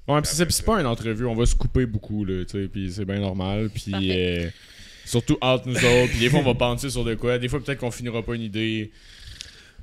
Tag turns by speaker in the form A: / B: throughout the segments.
A: Ouais, puis c'est pas une entrevue, on va se couper beaucoup, là, tu sais, puis c'est bien normal, puis surtout entre nous autres, puis des fois on va penser sur de quoi, des fois peut-être qu'on finira pas une idée.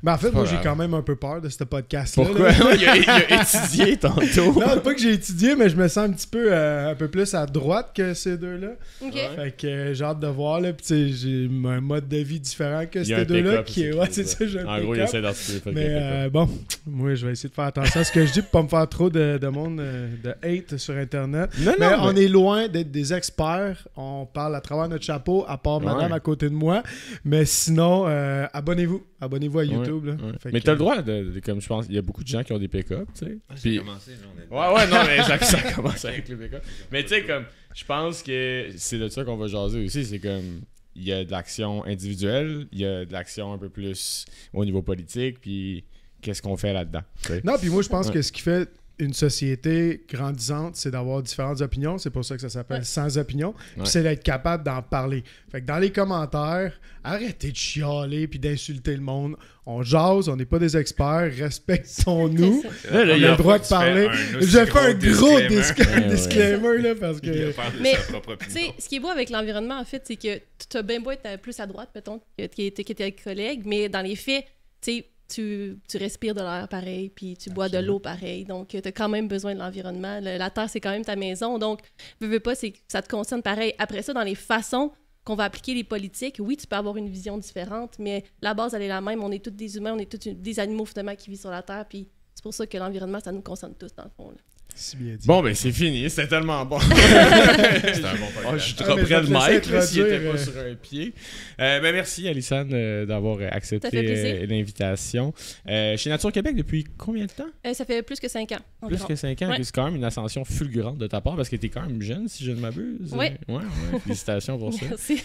B: Mais en fait, moi, j'ai
A: grave.
B: quand même un peu peur de ce podcast-là.
A: Pourquoi?
B: Là.
A: il a étudié tantôt.
B: Non, pas que j'ai étudié, mais je me sens un peu plus à droite que ces deux-là.
C: OK.
A: Ouais.
B: Fait que j'ai hâte de voir, là. Puis, tu sais, j'ai un mode de vie différent que
A: Il y a
B: ces
A: un
B: deux-là.
A: pick-up,
B: Qui est, ouais, c'est ça, j'ai un
A: En gros, il
B: pick-up.
A: essaie d'articuler.
B: Mais bon, moi, je vais essayer de faire attention à ce que je dis pour pas me faire trop de monde de hate sur Internet.
A: Non,
B: Mais
A: non,
B: on est loin d'être des experts. On parle à travers notre chapeau, à part madame à côté de moi. Mais sinon, abonnez-vous. Abonnez-vous à YouTube. Là.
A: Ouais.
B: Fait
A: Mais
B: que-
A: t'as le droit comme je pense, il y a beaucoup de gens qui ont des pick-up, tu sais.
D: Ah,
A: Puis-
D: j'ai commencé, là, on est...
A: Ouais, non, mais ça commence avec les pick-up. Mais tu sais, comme, je pense que c'est de ça qu'on va jaser aussi. C'est comme, il y a de l'action individuelle, il y a de l'action un peu plus au niveau politique, puis qu'est-ce qu'on fait là-dedans, tu sais.
B: Non, puis moi, je pense
A: Ouais.
B: que ce qui fait une société grandissante, c'est d'avoir différentes opinions. C'est pour ça que ça s'appelle
C: Ouais.
B: Sans opinion. Puis
A: Ouais.
B: c'est d'être capable d'en parler. Fait que dans les commentaires, arrêtez de chialer puis d'insulter le monde. On jase, on n'est pas des experts, respectons-nous.
A: Là,
B: On a
A: il y a
B: le droit de parler. J'ai fait un gros
A: Ouais,
B: disclaimer, là, parce
D: Il
B: que...
D: a parlé de
C: Mais,
D: sa propre
C: Tu
D: opinion.
C: sais, ce qui est beau avec l'environnement, en fait, c'est que tu as bien beau être plus à droite, mettons, que tes collègues, mais dans les faits, tu sais, tu respires de l'air pareil, puis tu bois de l'eau pareil. Donc, tu as quand même besoin de l'environnement. La terre, c'est quand même ta maison. Donc, veux pas, ça te concerne pareil. Après ça, dans les façons qu'on va appliquer les politiques, oui, tu peux avoir une vision différente, mais la base, elle est la même. On est tous des humains, on est tous des animaux, finalement, qui vivent sur la terre, puis c'est pour ça que l'environnement, ça nous concerne tous, dans le fond. Là.
B: Si bien dit.
A: Bon, ben c'est fini, c'était tellement bon.
D: C'était un bon
A: Oh,
D: podcast.
A: je suis
B: Ah,
A: trop
B: mais
A: près
B: je
A: de
B: vais te laisser
A: Mike, là, s'il était
B: introduire,
A: pas sur un pied. Ben merci, Alissane, d'avoir
C: Ça fait
A: accepté
C: plaisir.
A: l'invitation. Chez Nature Québec, depuis combien de temps?
C: Ça fait plus que 5 ans.
A: Plus
C: environ.
A: que 5 ans.
C: Ouais.
A: C'est quand même une ascension fulgurante de ta part parce que t'es quand même jeune, si je ne m'abuse.
C: Ouais.
A: Ouais. Félicitations pour ça.
C: Merci.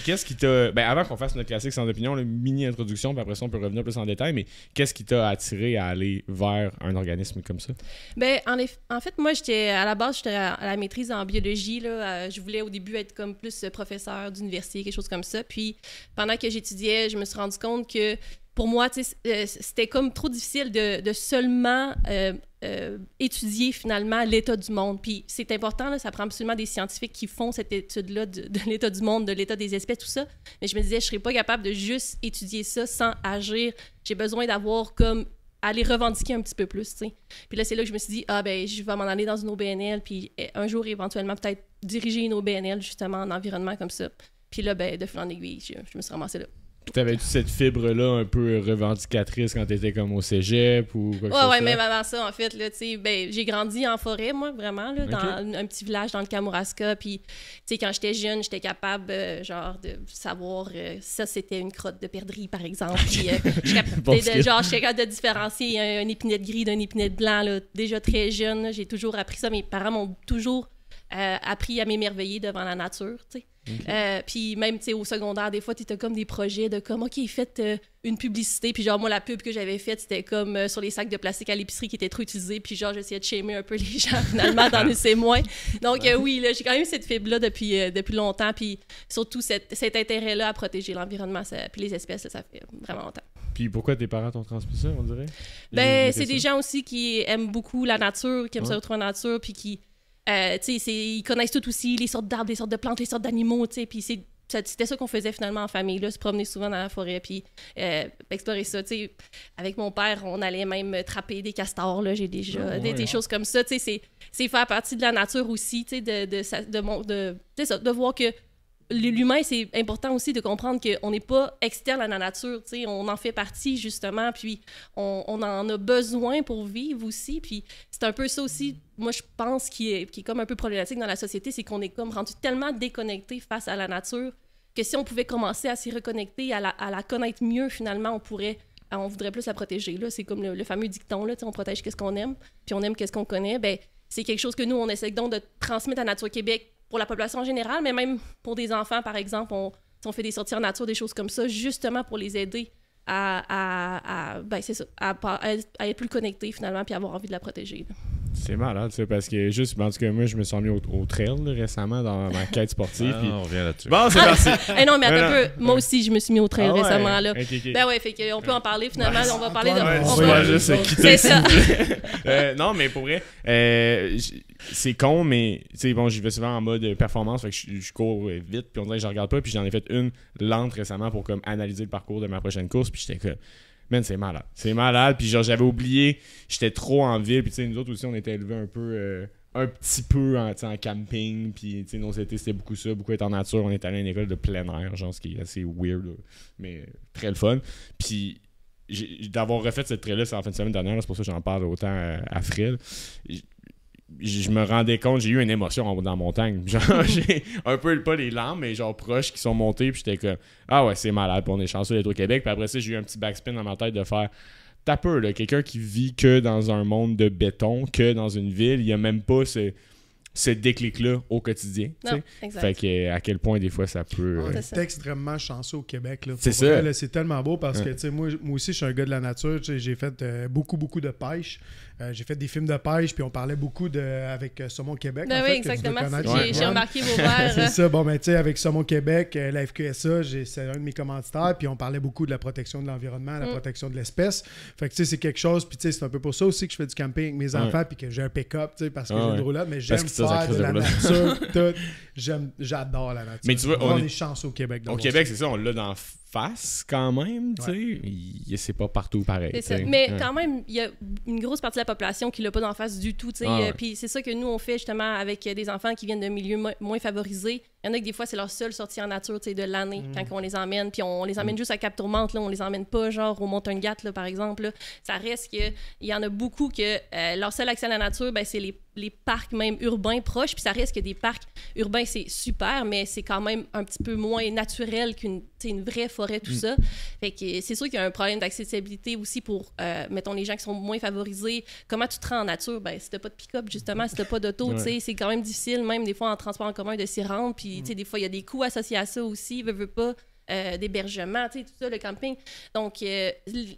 A: Qu'est-ce qui t'a... Ben, avant qu'on fasse notre classique sans opinion, une mini-introduction, puis après ça, on peut revenir plus en détail, mais qu'est-ce qui t'a attiré à aller vers un organisme comme ça?
C: Ben, en fait, moi, à la base, j'étais à la maîtrise en biologie. Là. Je voulais au début être comme plus professeur d'université, quelque chose comme ça. Puis, pendant que j'étudiais, je me suis rendu compte que pour moi, tu sais, c'était comme trop difficile de seulement étudier finalement l'état du monde. Puis, c'est important, là, ça prend absolument des scientifiques qui font cette étude-là de l'état du monde, de l'état des espèces, tout ça. Mais je me disais, je serais pas capable de juste étudier ça sans agir. J'ai besoin d'avoir comme aller revendiquer un petit peu plus, tu sais. Puis là, c'est là que je me suis dit, ah ben, je vais m'en aller dans une OBNL, puis un jour, éventuellement, peut-être diriger une OBNL, justement, en environnement comme ça. Puis là, ben, de fil en aiguille, je me suis ramassée là.
A: Puis t'avais-tu cette fibre-là un peu revendicatrice quand t'étais comme au cégep ou quoi que ce
C: Ouais,
A: soit?
C: même avant ça, en fait, là, tu sais, ben, j'ai grandi en forêt, moi, vraiment, là, dans
A: Ok.
C: un petit village dans le Kamouraska, puis, tu sais, quand j'étais jeune, j'étais capable, genre, de savoir, ça, c'était une crotte de perdrix, par exemple, puis,
A: Bon
C: j'étais
A: skill.
C: capable de différencier un épinette gris d'un épinette blanc, là, déjà très jeune, là, j'ai toujours appris ça, mes parents m'ont toujours appris à m'émerveiller devant la nature, tu sais. Puis même, tu sais, au secondaire, des fois, tu as comme des projets de comme, OK, faites une publicité. Puis genre, moi, la pub que j'avais faite, c'était comme sur les sacs de plastique à l'épicerie qui étaient trop utilisés. Puis genre, j'essayais de shamer un peu les gens, finalement, d'en laisser moins. Donc oui, là, j'ai quand même cette fibre-là depuis longtemps. Puis surtout, cet intérêt-là à protéger l'environnement puis les espèces, là, ça fait vraiment longtemps.
A: Puis pourquoi tes parents t'ont transmis ça, on dirait?
C: Ben, c'est des gens aussi qui aiment beaucoup la nature, qui aiment se
A: Ouais.
C: retrouver en nature, puis qui... tu sais, ils connaissent tout aussi, les sortes d'arbres, les sortes de plantes, les sortes d'animaux, tu sais, puis c'était ça qu'on faisait finalement en famille, là, se promener souvent dans la forêt, puis explorer ça, tu sais. Avec mon père, on allait même trapper des castors, là, j'ai déjà des choses comme ça, tu sais, c'est faire partie de la nature aussi, tu sais, de voir que l'humain, c'est important aussi de comprendre qu'on n'est pas externe à la nature, tu sais, on en fait partie, justement, puis on en a besoin pour vivre aussi, puis c'est un peu ça aussi, moi, je pense, qui est comme un peu problématique dans la société, c'est qu'on est comme rendu tellement déconnecté face à la nature que si on pouvait commencer à s'y reconnecter, à la connaître mieux, finalement, on voudrait plus la protéger, là, c'est comme le fameux dicton, là, tu sais, on protège qu'est-ce qu'on aime, puis on aime qu'est-ce qu'on connaît, ben c'est quelque chose que nous, on essaie donc de transmettre à Nature Québec pour la population en général, mais même pour des enfants, par exemple, on fait des sorties en nature, des choses comme ça, justement pour les aider à être plus connectés, finalement, puis avoir envie de la protéger. Là.
A: C'est malade, ça, parce que juste, en tout cas, moi, je me suis mis au trail là, récemment dans ma quête sportive. puis-
E: On revient là-dessus.
A: Bon, c'est parti.
C: Non, mais attends
A: Non,
C: un peu. Moi aussi, je me suis mis au trail
A: Ah ouais?
C: récemment, là.
A: Ok.
C: Ben ouais, fait qu'on peut en parler finalement. On va parler de.
B: Antoine,
C: on
B: ouais,
C: va-
A: juste quitter,
C: C'est ça.
A: Non, mais pour vrai, c'est con, mais tu sais, bon, j'y vais souvent en mode performance, fait que je cours vite, puis on dirait que je regarde pas, puis j'en ai fait une lente récemment pour comme analyser le parcours de ma prochaine course, puis j'étais comme, man, c'est malade. C'est malade, puis genre, j'avais oublié, j'étais trop en ville, puis tu sais, nous autres aussi, on était élevés un peu. Un petit peu en camping, puis nos étés c'était beaucoup ça, beaucoup être en nature. On est allé à une école de plein air, genre ce qui est assez weird, là, mais très le fun. Puis d'avoir refait cette trail-là, c'est en fin de semaine dernière, là, c'est pour ça que j'en parle autant à Fred. Je me rendais compte, j'ai eu une émotion dans la montagne. Genre, j'ai un peu pas les larmes, mais genre proches qui sont montées, puis j'étais comme ah ouais, c'est malade, puis on est chanceux d'être au Québec. Puis après ça, j'ai eu un petit backspin dans ma tête de faire. T'as peur, là, quelqu'un qui vit que dans un monde de béton, que dans une ville, il n'y a même pas ce déclic-là au quotidien. Tu
C: Non,
A: sais.
C: exact.
A: Fait que à quel point des fois ça peut.
B: On
C: C'est
B: est
C: ça.
B: extrêmement chanceux au Québec. Là.
A: C'est
B: Pour vrai,
A: ça.
B: là, c'est tellement beau parce que
A: Ouais.
B: tu sais, moi aussi, je suis un gars de la nature. Tu sais, j'ai fait beaucoup de pêche. J'ai fait des films de pêche, puis on parlait beaucoup avec Saumon Québec.
C: Ben
B: en
C: oui,
B: fait, que tu dois
C: exactement.
B: connaître,
A: Ouais.
C: J'ai
B: Antoine.
C: remarqué vos verres.
B: C'est ça, bon, ben, tu sais, avec Saumon Québec, la FQSA, c'est un de mes commanditaires, puis on parlait beaucoup de la protection de l'environnement, la protection de l'espèce. Fait que, tu sais, c'est quelque chose, puis, tu sais, c'est un peu pour ça aussi que je fais du camping avec mes enfants, puis que j'ai un pick-up, tu sais, parce que j'ai une roulotte, mais j'aime
A: Parce que tu as
B: faire
A: sacré
B: de la
A: roulotte.
B: nature, tout. J'adore la nature.
A: Mais tu vois,
B: on
A: on
B: est
A: est-
B: chanceux au Québec.
A: Au
B: d'avoir
A: Québec,
B: ça.
A: c'est ça, on l'a d'en face quand même, tu sais. C'est pas partout pareil.
C: C'est ça.
A: tu sais.
C: Mais
A: Ouais.
C: quand même, il y a une grosse partie de la population qui l'a pas d'en face du tout. Tu sais.
A: Ah ouais.
C: Puis c'est ça que nous, on fait justement avec des enfants qui viennent de milieux moins favorisés. Il y en a que des fois, c'est leur seule sortie en nature tu sais, de l'année quand on les emmène. Puis on les emmène juste à Cap-Tourmente. Là, on les emmène pas genre au Montagne-Gat, là, par exemple. Là. Ça reste que il y en a beaucoup que leur seul accès à la nature, ben, c'est les parcs même urbains proches. Puis ça reste que des parcs urbains, c'est super, mais c'est quand même un petit peu moins naturel qu'une tu sais, une vraie forêt, tout ça. Fait que c'est sûr qu'il y a un problème d'accessibilité aussi pour, mettons, les gens qui sont moins favorisés. Comment tu te rends en nature? Ben, si t'as pas de pick-up, justement, si t'as pas d'auto, tu sais, c'est quand même difficile, même des fois en transport en commun, de s'y rendre. Puis, tu sais, des fois, il y a des coûts associés à ça aussi, veux pas, d'hébergement, tu sais, tout ça, le camping. Donc,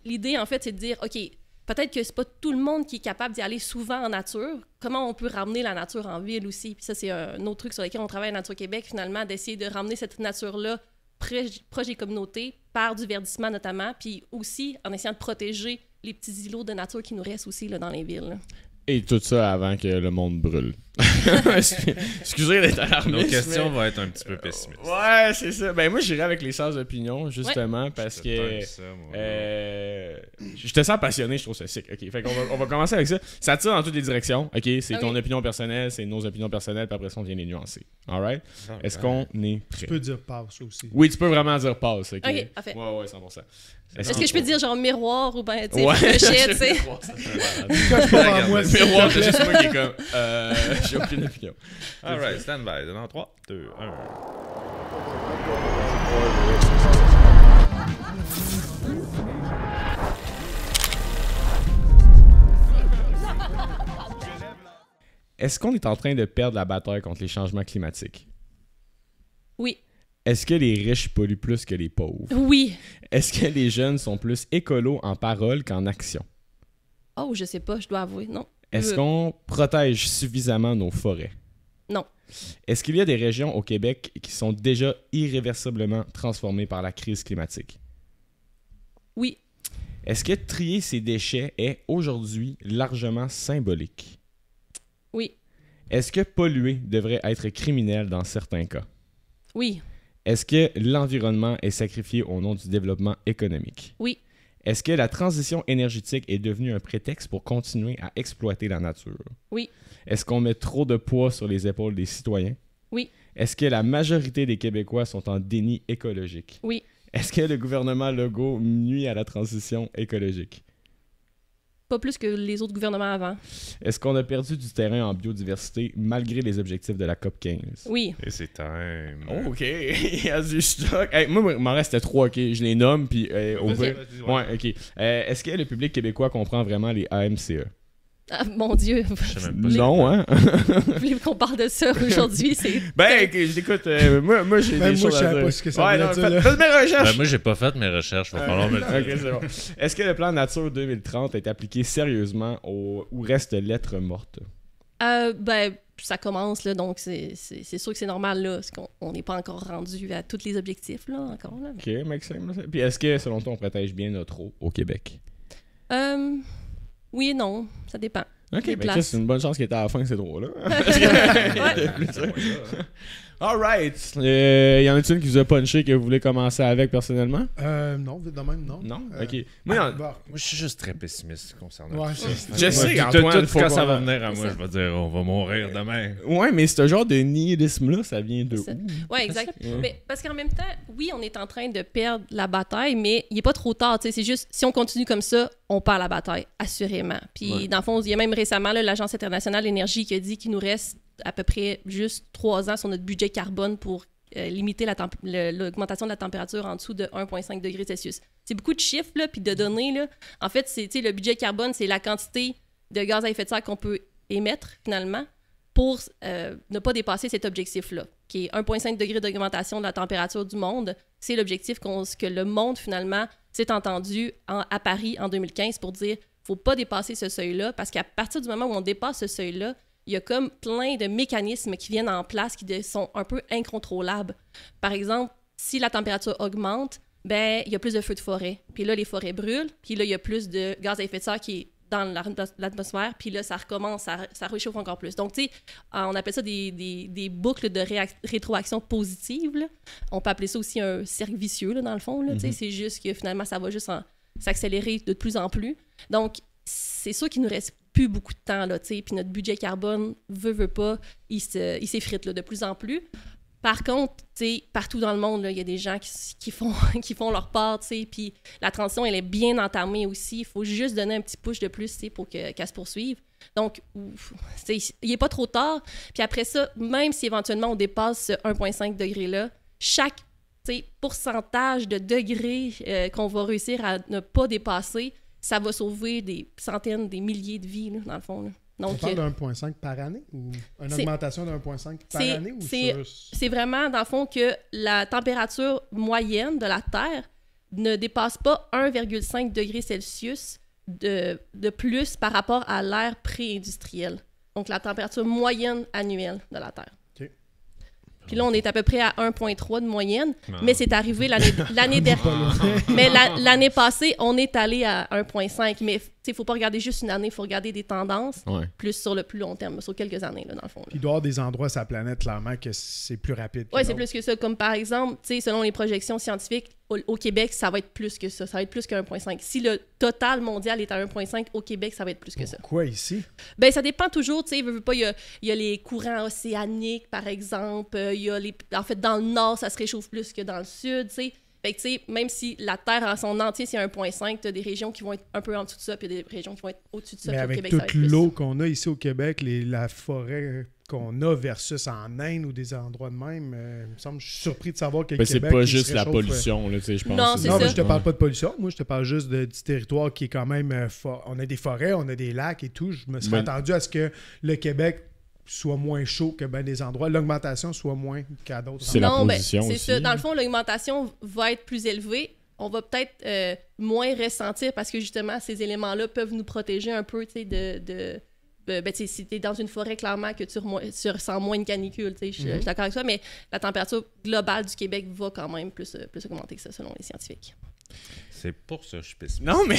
C: l'idée, en fait, c'est de dire, OK, peut-être que c'est pas tout le monde qui est capable d'y aller souvent en nature. Comment on peut ramener la nature en ville aussi? Puis ça, c'est un autre truc sur lequel on travaille à Nature Québec, finalement, d'essayer de ramener cette nature-là proche des communautés, par du verdissement notamment, puis aussi en essayant de protéger les petits îlots de nature qui nous restent aussi là, dans les villes. Là.
A: Et tout ça avant que le monde brûle. Excusez d'être alarmiste.
E: Nos questions
A: mais-
E: vont être un petit peu pessimistes.
A: Ouais, c'est ça. Ben moi, j'irais avec les sans opinion, justement, parce que...
E: J'aime ça, moi.
A: je te sens passionné, je trouve ça sick. OK, fait qu'on on va commencer avec ça. Ça tire dans toutes les directions. OK, c'est ton
C: Ok.
A: opinion personnelle, c'est nos opinions personnelles, puis après ça, on vient les nuancer. Alright? Est-ce qu'on est prêt?
B: Tu peux dire passe aussi.
A: Oui, tu peux vraiment dire passe. OK,
C: OK, parfait.
A: Ouais, 100%.
C: Est-ce que je peux dire genre miroir ou ben, tu sais,
A: Ouais,
C: ricochet, tu sais?
B: Cache pas en moi,
E: Regarde,
B: s'il te
A: Miroir,
B: plaît.
A: c'est juste moi qui est comme... j'ai aucune opinion.
E: Alright, stand by. Dans 3, 2, 1.
A: Est-ce qu'on est en train de perdre la bataille contre les changements climatiques?
C: Oui.
A: Est-ce que les riches polluent plus que les pauvres?
C: Oui.
A: Est-ce que les jeunes sont plus écolos en parole qu'en action?
C: Oh, je sais pas, je dois avouer. Non.
A: Est-ce qu'on protège suffisamment nos forêts?
C: Non.
A: Est-ce qu'il y a des régions au Québec qui sont déjà irréversiblement transformées par la crise climatique?
C: Oui.
A: Est-ce que trier ces déchets est aujourd'hui largement symbolique?
C: Oui.
A: Est-ce que polluer devrait être criminel dans certains cas?
C: Oui.
A: Est-ce que l'environnement est sacrifié au nom du développement économique?
C: Oui.
A: Est-ce que la transition énergétique est devenue un prétexte pour continuer à exploiter la nature?
C: Oui.
A: Est-ce qu'on met trop de poids sur les épaules des citoyens?
C: Oui.
A: Est-ce que la majorité des Québécois sont en déni écologique?
C: Oui.
A: Est-ce que le gouvernement Legault nuit à la transition écologique?
C: Pas plus que les autres gouvernements avant.
A: Est-ce qu'on a perdu du terrain en biodiversité malgré les objectifs de la COP 15?
C: Oui.
E: Et c'est time.
A: OK, il y a du stock. Hey, moi, il m'en reste 3, OK. Je les nomme, puis au
E: Vas-y,
A: pire-
E: vas-y,
A: Ouais, OK. Est-ce que le public québécois comprend vraiment les AMCE?
C: Ah, mon Dieu,
E: Je sais même pas.
A: Non, hein?
C: vous voulez qu'on parle de ça aujourd'hui?
A: Ben, écoute, moi j'ai
B: Même
A: des
B: moi,
A: choses
B: je
A: à
B: savais
A: dire.
B: pas ce que ça
A: Ouais,
B: voulait
A: non,
B: dire, là.
A: faites mes recherches!
E: Ben, moi, j'ai pas fait mes recherches. Va falloir me le dire.
A: Ok, c'est bon. Est-ce que le plan Nature 2030 est appliqué sérieusement ou reste lettre morte?
C: Ben, ça commence, là, donc c'est sûr que c'est normal, là, parce qu'on n'est pas encore rendu à tous les objectifs, là, encore, là.
A: Ok, Maxime. Puis est-ce que, selon toi, on protège bien notre eau au Québec?
C: Oui et non, ça dépend.
A: Ok,
C: Les
A: ben
C: places.
A: c'est une bonne chance qu'il était à la fin, ces trois-là.
C: Ouais.
A: Alright. Y en a-t-il une qui vous a punché que vous voulez commencer avec personnellement?
B: Non, vite de même, non.
A: Non?
B: Euh,
A: Ok. Moi, non.
B: Bon.
E: Moi, je suis juste très pessimiste concernant
B: Ouais,
E: ça.
B: c'est-
A: Je sais,
E: Tout-
A: Antoine,
E: tout-
A: faut
E: quand ça
A: qu'on-
E: va venir à moi,
C: C'est
E: je vais dire on va mourir demain.
A: Ouais, mais ce genre de nihilisme-là, ça vient de
C: C'est ça.
A: où?
C: Ouais, exact.
A: Ouais.
C: Mais parce qu'en même temps, oui, on est en train de perdre la bataille, mais il n'est pas trop tard. Tu sais, c'est juste, si on continue comme ça, on perd la bataille, assurément. Puis,
A: Ouais.
C: dans le fond, il y a même récemment là, l'Agence internationale de l'énergie qui a dit qu'il nous reste à peu près juste 3 ans sur notre budget carbone pour limiter l'augmentation de la température en dessous de 1,5 degrés Celsius. C'est beaucoup de chiffres, là, puis de données. Là. En fait, tu sais, le budget carbone, c'est la quantité de gaz à effet de serre qu'on peut émettre, finalement, pour ne pas dépasser cet objectif-là, qui est 1,5 degré d'augmentation de la température du monde. C'est l'objectif que le monde, finalement, s'est entendu à Paris en 2015 pour dire qu'il ne faut pas dépasser ce seuil-là, parce qu'à partir du moment où on dépasse ce seuil-là, il y a comme plein de mécanismes qui viennent en place qui sont un peu incontrôlables. Par exemple, si la température augmente, ben il y a plus de feux de forêt. Puis là, les forêts brûlent. Puis là, il y a plus de gaz à effet de serre qui est dans l'atmosphère. Puis là, ça recommence, ça réchauffe encore plus. Donc, tu sais, on appelle ça des boucles de rétroaction positive. Là. On peut appeler ça aussi un cercle vicieux, là, dans le fond. Là, tu sais, c'est juste que finalement, ça va juste s'accélérer de plus en plus. Donc, c'est sûr qu'il nous reste plus beaucoup de temps, là, tu sais, puis notre budget carbone, veut pas, il s'effrite là, de plus en plus. Par contre, tu sais, partout dans le monde, il y a des gens qui font leur part, tu sais, puis la transition, elle est bien entamée aussi. Il faut juste donner un petit push de plus, tu sais, pour qu'elle se poursuive. Donc, il n'est pas trop tard. Puis après ça, même si éventuellement on dépasse ce 1,5 degré-là, chaque pourcentage de degrés qu'on va réussir à ne pas dépasser, ça va sauver des centaines, des milliers de vies, là, dans le fond. Là. Donc,
B: On parle de 1,5 par année ou une augmentation de 1,5 par année? Ou
C: c'est vraiment, dans le fond, que la température moyenne de la Terre ne dépasse pas 1,5 degré Celsius de plus par rapport à l'ère pré-industrielle. Donc, la température moyenne annuelle de la Terre. Puis là, on est à peu près à 1,3 de moyenne, mais c'est arrivé l'année dernière. Mais l'année passée, on est allé à 1,5. Mais il ne faut pas regarder juste une année, il faut regarder des tendances plus sur le plus long terme, sur quelques années, là, dans le fond.
B: Puis il doit y avoir des endroits sur la planète, clairement, que c'est plus rapide.
C: Oui, c'est plus que ça. Comme par exemple, selon les projections scientifiques, au Québec, ça va être plus que ça. Ça va être plus que 1,5. Si le total mondial est à 1,5, au Québec, ça va être plus que ça.
B: Pourquoi ici?
C: Ben, ça dépend toujours. Tu sais, il y a les courants océaniques, par exemple. En fait, dans le nord, ça se réchauffe plus que dans le sud, tu sais. Fait que, tu sais, même si la Terre en son entier, c'est 1,5, tu as des régions qui vont être un peu en dessous de ça, puis des régions qui vont être au-dessus de ça.
B: Mais
C: au
B: avec
C: Québec, ça va
B: toute
C: être plus.
B: l'eau qu'on a ici au Québec, la forêt qu'on a versus en Inde ou des endroits de même, il me semble, je suis surpris de savoir que le
A: Ben, c'est
B: Québec...
A: pas
B: il se
A: juste la
B: réchauffe,
A: pollution, là, tu sais, je pense.
C: Non, c'est
B: Non,
C: ça.
B: mais je te parle pas de pollution. Moi, je te parle juste du territoire qui est quand même fort. On a des forêts, on a des lacs et tout. Je me serais attendu à ce que le Québec soit moins chaud que ben des endroits, l'augmentation soit moins qu'à d'autres
A: C'est
B: endroits.
A: la position
C: c'est
A: aussi.
C: ça. Dans le fond, l'augmentation va être plus élevée. On va peut-être moins ressentir parce que justement, ces éléments-là peuvent nous protéger un peu, tu sais, si tu es dans une forêt, clairement, que tu ressens moins une canicule, tu sais, je suis d'accord avec toi, mais la température globale du Québec va quand même plus augmenter que ça, selon les scientifiques.
E: C'est pour ça que je suis pessimiste.
A: Non, mais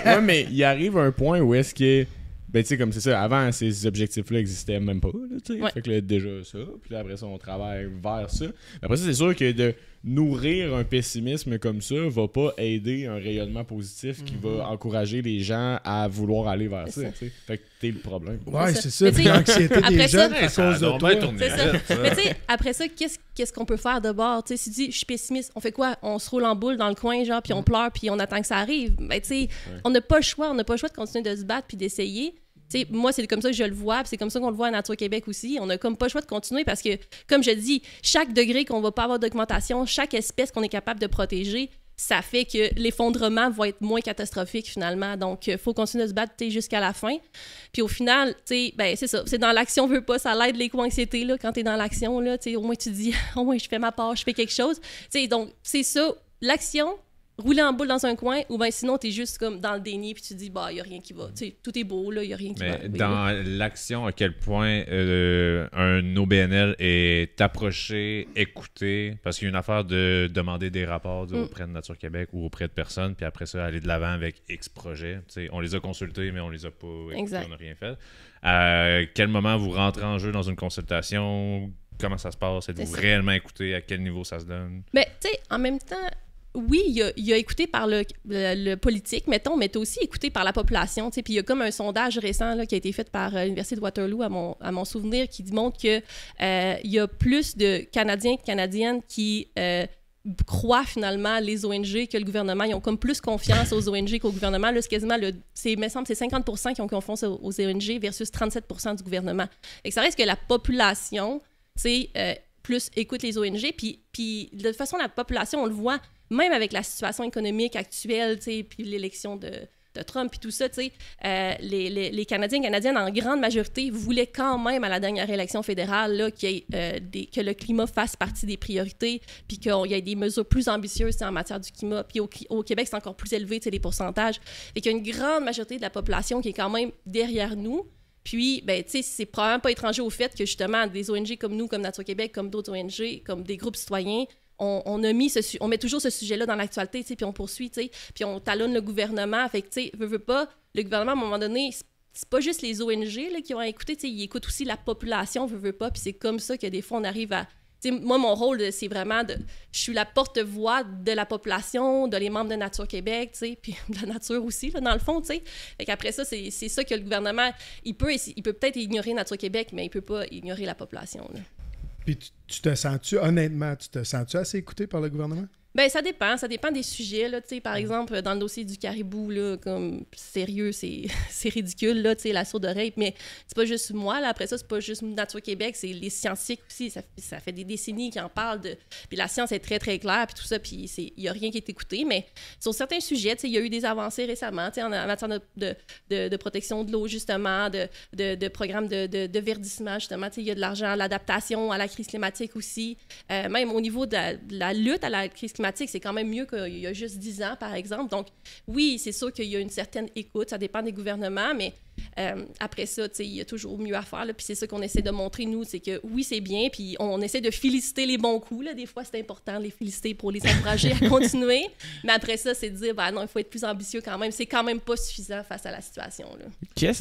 A: ouais, mais il arrive un point où est-ce que ben tu sais comme c'est ça, avant ces objectifs-là existaient même pas, là, tu sais.
C: Ouais.
A: Fait que là, déjà ça, puis là, après ça on travaille vers ça. Après ça, c'est sûr que de nourrir un pessimisme comme ça va pas aider un rayonnement positif qui va encourager les gens à vouloir aller vers ça, tu sais. Fait que t'es le problème.
B: Ouais,
C: C'est
B: c'est
C: ça.
B: ça.
C: Mais
B: Puis
C: tu sais,
B: l'anxiété des
C: après ça-
B: jeunes à
E: Ça a
B: cause de
E: donc
B: toi.
E: bien tourné
C: C'est ça.
E: vite, ça.
C: Mais tu sais, après ça, qu'est-ce qu'on peut faire de bord? Tu sais, si tu dis, je suis pessimiste, on fait quoi? On se roule en boule dans le coin, genre, puis on pleure, puis on attend que ça arrive. Ben, tu sais, on n'a pas le choix. On n'a pas le choix de continuer de se battre puis d'essayer. Tu sais, moi, c'est comme ça que je le vois, puis c'est comme ça qu'on le voit à Nature Québec aussi. On n'a comme pas le choix de continuer parce que, comme je dis, chaque degré qu'on va pas avoir d'augmentation, chaque espèce qu'on est capable de protéger, ça fait que l'effondrement va être moins catastrophique finalement. Donc, il faut continuer de se battre jusqu'à la fin. Puis au final, ben, c'est ça. C'est dans l'action, veut pas, ça l'aide l'éco-anxiété là, quand tu es dans l'action. Là, au moins, tu dis, au moins, je fais ma part, je fais quelque chose. Donc, c'est ça, l'action. Rouler en boule dans un coin, ou bien sinon, t'es juste comme dans le déni, puis tu te dis, bah, il n'y a rien qui va. Tu sais, tout est beau, là, il n'y a rien qui va.
E: Mais dans l'action, à quel point un OBNL est approché, écouté, parce qu'il y a une affaire de demander des rapports auprès de Nature Québec ou auprès de personnes, puis après ça, aller de l'avant avec X projets. Tu sais, on les a consultés, mais on les a pas écoutés, on n'a rien fait. À quel moment vous rentrez en jeu dans une consultation? Comment ça se passe? Êtes-vous réellement écouté? À quel niveau ça se donne?
C: Mais, tu sais, en même temps, oui, il y a écouté par le politique, mettons, mais tu as aussi écouté par la population. Puis il y a comme un sondage récent là, qui a été fait par l'Université de Waterloo, à mon souvenir, qui démontre qu'il y a plus de Canadiens et de Canadiennes qui croient finalement les ONG que le gouvernement. Ils ont comme plus confiance aux ONG qu'au gouvernement. Là, c'est quasiment, il me semble, c'est 50% qui ont confiance aux ONG versus 37% du gouvernement. Et ça reste que la population, plus écoute les ONG. Puis de toute façon, la population, on le voit, même avec la situation économique actuelle, puis l'élection de Trump, puis tout ça, les Canadiens et Canadiennes, en grande majorité, voulaient quand même, à la dernière élection fédérale, là, que le climat fasse partie des priorités, puis qu'il y ait des mesures plus ambitieuses en matière du climat. Puis au Québec, c'est encore plus élevé, les pourcentages. Et qu'il y a une grande majorité de la population qui est quand même derrière nous. Puis, ben, tu sais, c'est probablement pas étranger au fait que, justement, des ONG comme nous, comme Nature Québec, comme d'autres ONG, comme des groupes citoyens, on met toujours ce sujet-là dans l'actualité, tu sais, puis on poursuit, tu sais, puis on talonne le gouvernement. Fait que, tu sais, veut pas, le gouvernement, à un moment donné, c'est pas juste les ONG là, qui vont écouter, tu sais, ils écoutent aussi la population, veut pas, puis c'est comme ça que des fois, on arrive à... T'sais, moi, mon rôle, c'est vraiment je suis la porte-voix de la population, de les membres de Nature Québec, puis de la nature aussi, là, dans le fond, tu sais. Fait qu'après ça, c'est ça que le gouvernement, il peut peut-être ignorer Nature Québec, mais il peut pas ignorer la population, là.
B: Puis tu te sens-tu, honnêtement, assez écouté par le gouvernement?
C: Ben ça dépend des sujets, là, tu sais, par exemple, dans le dossier du caribou, là, comme, sérieux, c'est ridicule, là, tu sais, l'assaut de rape, mais c'est pas juste moi, là, après ça, c'est pas juste Nature Québec, c'est les scientifiques aussi, ça fait des décennies qu'ils en parlent, puis la science est très, très claire, puis tout ça, puis il y a rien qui est écouté, mais sur certains sujets, tu sais, il y a eu des avancées récemment, tu sais, en matière de protection de l'eau, justement, de programmes de verdissement, justement, tu sais, il y a de l'argent, l'adaptation à la crise climatique aussi, même au niveau de la lutte à la crise climatique, c'est quand même mieux qu'il y a juste 10 ans, par exemple. Donc, oui, c'est sûr qu'il y a une certaine écoute, ça dépend des gouvernements, mais après ça, il y a toujours mieux à faire. Là, puis c'est ça qu'on essaie de montrer, nous, c'est que oui, c'est bien, puis on essaie de féliciter les bons coups. Là. Des fois, c'est important de les féliciter pour les encourager à continuer. Mais après ça, c'est de dire, ben non, il faut être plus ambitieux quand même. C'est quand même pas suffisant face à la situation.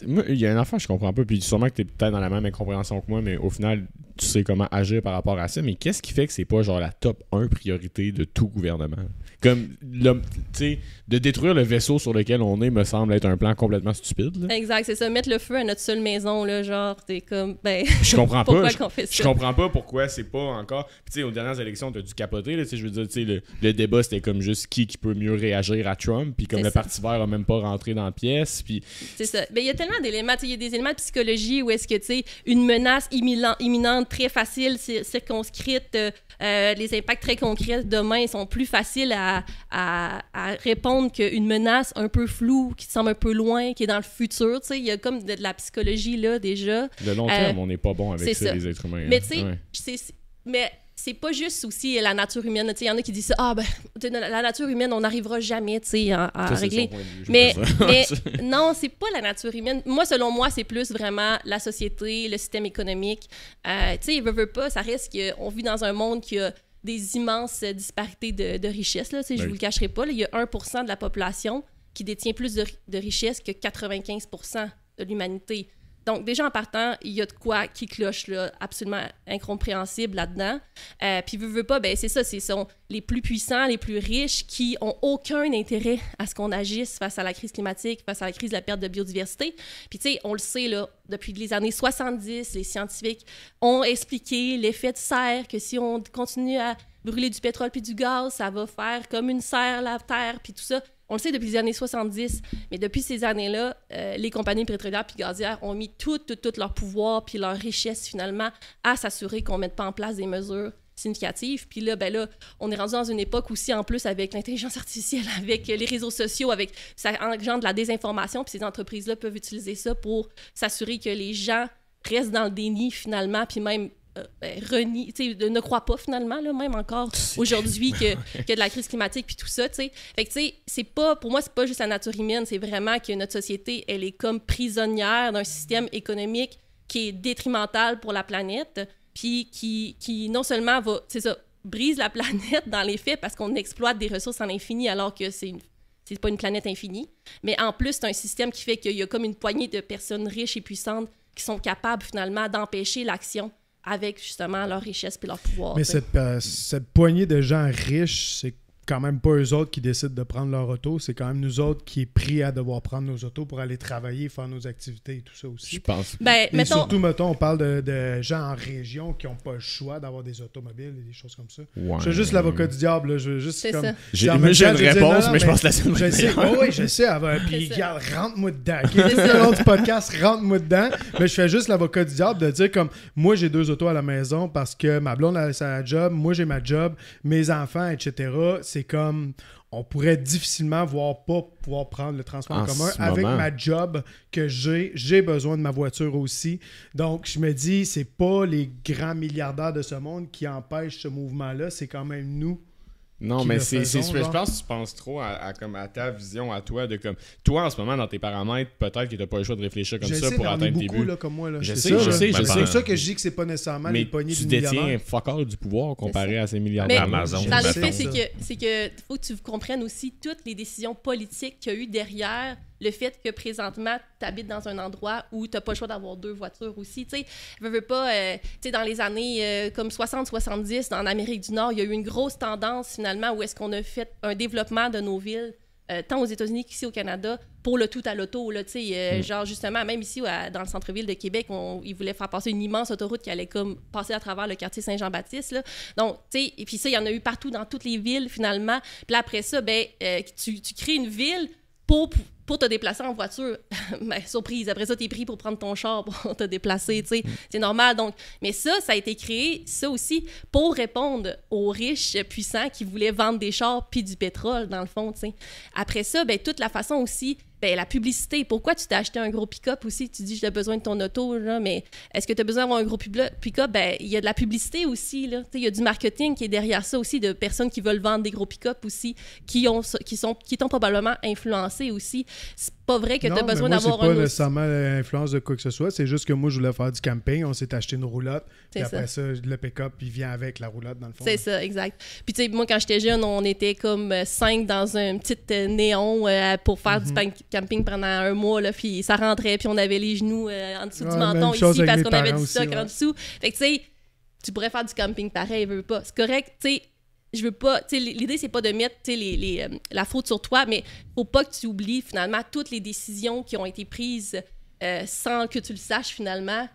A: Moi, il y a une affaire que je comprends pas, puis sûrement que tu es peut-être dans la même incompréhension que moi, mais au final, tu sais comment agir par rapport à ça. Mais qu'est-ce qui fait que c'est pas genre la top 1 priorité de tout gouvernement? Comme, tu sais, de détruire le vaisseau sur lequel on est me semble être un plan complètement stupide. Là.
C: Exact, c'est ça. Mettre le feu à notre seule maison, là, genre, t'es comme, ben...
A: Je comprends pas.
C: Je
A: comprends pas pourquoi c'est pas encore... Puis tu sais, aux dernières élections, t'as dû capoter, là, tu sais, je veux dire, tu sais, le débat, c'était comme juste qui peut mieux réagir à Trump, puis comme le Parti vert a même pas rentré dans la pièce, puis... C'est
C: ça. Mais il y a tellement d'éléments, tu sais, il y a des éléments de psychologie où est-ce que, tu sais, une menace imminente, très facile, circonscrite, les impacts très concrets demain sont plus faciles à répondre qu'une menace un peu floue, qui semble un peu loin, qui est dans le futur. Tu sais, il y a comme de la psychologie là déjà.
A: De long terme, on n'est pas bon avec ça, les êtres humains.
C: Mais tu sais, mais c'est pas juste aussi la nature humaine. Il y en a qui disent ça, la nature humaine, on n'arrivera jamais à régler. Mais non, c'est pas la nature humaine. Moi, selon moi, c'est plus vraiment la société, le système économique. Tu sais, veut pas, ça reste qu'on vit dans un monde qui a des immenses disparités de richesse. Là, je vous le cacherai pas. Là, il y a 1% de la population qui détient plus de richesse que 95% de l'humanité. Donc, déjà en partant, il y a de quoi qui cloche là, absolument incompréhensible là-dedans. Puis, veut pas, ben c'est ça, ce sont les plus puissants, les plus riches qui ont aucun intérêt à ce qu'on agisse face à la crise climatique, face à la crise de la perte de biodiversité. Puis, tu sais, on le sait, là, depuis les années 70, les scientifiques ont expliqué l'effet de serre, que si on continue à brûler du pétrole puis du gaz, ça va faire comme une serre la Terre, puis tout ça. On le sait depuis les années 70, mais depuis ces années-là, les compagnies pétrolières puis gazières ont mis tout leur pouvoir puis leur richesse, finalement, à s'assurer qu'on ne mette pas en place des mesures significative. Puis là, ben là, on est rendu dans une époque aussi, en plus, avec l'intelligence artificielle, avec les réseaux sociaux, avec ça engendre de la désinformation, puis ces entreprises-là peuvent utiliser ça pour s'assurer que les gens restent dans le déni, finalement, puis même renie, ne croient pas, finalement, là, même encore aujourd'hui, que de la crise climatique, puis tout ça, tu sais. Fait que, tu sais, c'est pas, pour moi, c'est pas juste la nature humaine, c'est vraiment que notre société, elle est comme prisonnière d'un système économique qui est détrimental pour la planète, puis qui non seulement va, c'est ça, brise la planète dans les faits parce qu'on exploite des ressources en infini alors que c'est pas une planète infinie, mais en plus, c'est un système qui fait qu'il y a comme une poignée de personnes riches et puissantes qui sont capables, finalement, d'empêcher l'action avec, justement, leur richesse et leur pouvoir.
B: Mais cette poignée de gens riches, c'est quand même pas eux autres qui décident de prendre leur auto, c'est quand même nous autres qui est pris à devoir prendre nos autos pour aller travailler, faire nos activités et tout ça aussi.
A: Je pense.
C: Ben,
B: Et surtout, mettons, on parle de gens en région qui n'ont pas le choix d'avoir des automobiles et des choses comme ça.
A: Ouais.
B: Je suis juste l'avocat du diable, là. Je veux juste
C: C'est
B: comme...
C: ça.
A: J'ai
B: en même
A: j'ai
B: temps,
A: une
B: je veux dire,
A: réponse,
B: non,
A: mais je pense que la seule
B: Je sais, oui, je sais. Puis,
C: ça.
B: regarde, rentre-moi dedans. Okay? Tout le long du podcast, rentre-moi dedans. Mais je fais juste l'avocat du diable de dire comme, moi, j'ai 2 autos à la maison parce que ma blonde a sa job, moi, j'ai ma job, mes enfants, etc. C'est comme... On pourrait difficilement pas pouvoir prendre le transport en commun. Avec ma job que j'ai besoin de ma voiture aussi. Donc, je me dis, c'est pas les grands milliardaires de ce monde qui empêchent ce mouvement-là, c'est quand même nous.
A: Non,
B: qui
A: mais
B: le
A: c'est
B: faisons,
A: je
B: genre.
A: pense que tu penses trop à ta vision, à toi, de comme... Toi, en ce moment, dans tes paramètres, peut-être que t'as pas le choix de réfléchir comme
B: Je
A: ça
B: sais,
A: pour
B: mais on est
A: atteindre tes
B: beaucoup
A: buts.
B: là, comme moi. Là.
A: Je
B: C'est
A: sais,
B: ça,
A: je
B: là.
A: sais, je
B: C'est
A: sais.
B: pour ça que je dis que c'est pas nécessairement
A: Mais
B: les poignées
A: tu
B: du milliardaire.
A: détiens fuck all du pouvoir comparé à ces
C: Mais
A: milliardaires.
E: Amazon,
C: dans les
E: mettons.
C: faits, c'est que faut que tu comprennes aussi toutes les décisions politiques qu'il y a eu derrière le fait que présentement, tu habites dans un endroit où tu n'as pas le choix d'avoir 2 voitures aussi. Tu sais, veux pas, tu sais, dans les années comme 60-70, en Amérique du Nord, il y a eu une grosse tendance finalement où est-ce qu'on a fait un développement de nos villes, tant aux États-Unis qu'ici au Canada, pour le tout à l'auto. Là, tu sais, genre justement, même ici dans le centre-ville de Québec, ils voulaient faire passer une immense autoroute qui allait comme passer à travers le quartier Saint-Jean-Baptiste. Là. Donc, tu sais, et puis ça, il y en a eu partout dans toutes les villes finalement. Puis là, après ça, ben, tu crées une ville pour te déplacer en voiture. Ben, surprise, après ça, t'es pris pour prendre ton char pour te déplacer, tu sais. C'est normal, donc. Mais ça a été créé, ça aussi, pour répondre aux riches puissants qui voulaient vendre des chars puis du pétrole, dans le fond, tu sais. Après ça, ben, toute la façon aussi, ben, la publicité. Pourquoi tu t'es acheté un gros pick-up aussi? Tu dis, j'ai besoin de ton auto, là, mais est-ce que tu as besoin d'avoir un gros pick-up? Ben, il y a de la publicité aussi, là. Il y a du marketing qui est derrière ça aussi, de personnes qui veulent vendre des gros pick-up aussi, qui t'ont probablement influencé aussi. C'est pas vrai que tu as besoin d'avoir
B: c'est
C: un
B: pas nécessairement l'influence de quoi que ce soit. C'est juste que moi, je voulais faire du camping. On s'est acheté une roulotte. Puis après ça, le pick-up, il vient avec la roulotte, dans le fond.
C: C'est ça, exact. Puis, tu sais, moi, quand j'étais jeune, on était comme 5 dans un petit néon pour faire du camping pendant un mois, là, puis ça rentrait, puis on avait les genoux en dessous du menton ici parce qu'on avait du stock en dessous. Fait que, tu sais, tu pourrais faire du camping pareil, veux pas. C'est correct, tu sais. Je veux pas, tu sais, l'idée, c'est pas de mettre la faute sur toi, mais faut pas que tu oublies finalement toutes les décisions qui ont été prises sans que tu le saches finalement,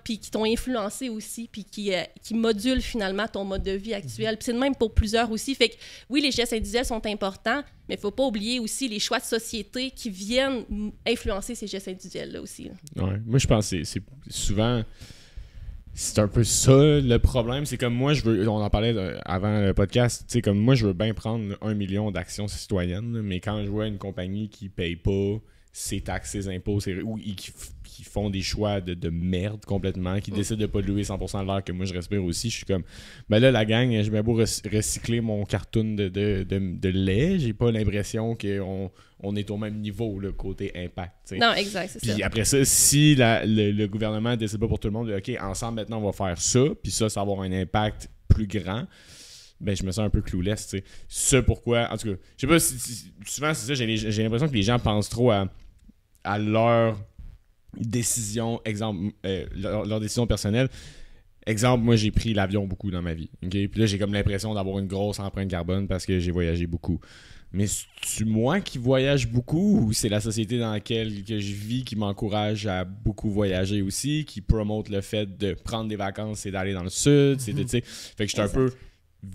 C: puis qui t'ont influencé aussi, puis qui modulent finalement ton mode de vie actuel. Puis c'est de même pour plusieurs aussi. Fait que oui, les gestes individuels sont importants, mais il faut pas oublier aussi les choix de société qui viennent influencer ces gestes individuels-là aussi. Là.
A: Ouais. Moi, je pense que c'est souvent... C'est un peu ça le problème. C'est comme moi, on en parlait avant le podcast, tu sais, comme moi, je veux bien prendre 1 million d'actions citoyennes, mais quand je vois une compagnie qui paye pas ses taxes, ses impôts, ou qui font des choix de merde complètement, qui décident de pas louer 100% de l'air que moi je respire aussi, je suis comme, ben là, la gang, je vais beau recycler mon cartoon de lait, j'ai pas l'impression qu'on est au même niveau, le côté impact. T'sais.
C: Non, exact, c'est ça.
A: Puis après ça, si le gouvernement décide pas pour tout le monde, OK, ensemble maintenant on va faire ça, puis ça va avoir un impact plus grand, ben je me sens un peu clueless, tu sais. Ce pourquoi, en tout cas, je sais pas, souvent c'est ça, j'ai l'impression que les gens pensent trop à leur décision, exemple, leur décision personnelle. Exemple, moi j'ai pris l'avion beaucoup dans ma vie, OK? Puis là j'ai comme l'impression d'avoir une grosse empreinte carbone parce que j'ai voyagé beaucoup. Mais c'est-tu moi qui voyage beaucoup ou c'est la société dans laquelle que je vis qui m'encourage à beaucoup voyager aussi, qui promote le fait de prendre des vacances et d'aller dans le sud, tu sais. Fait que je suis un peu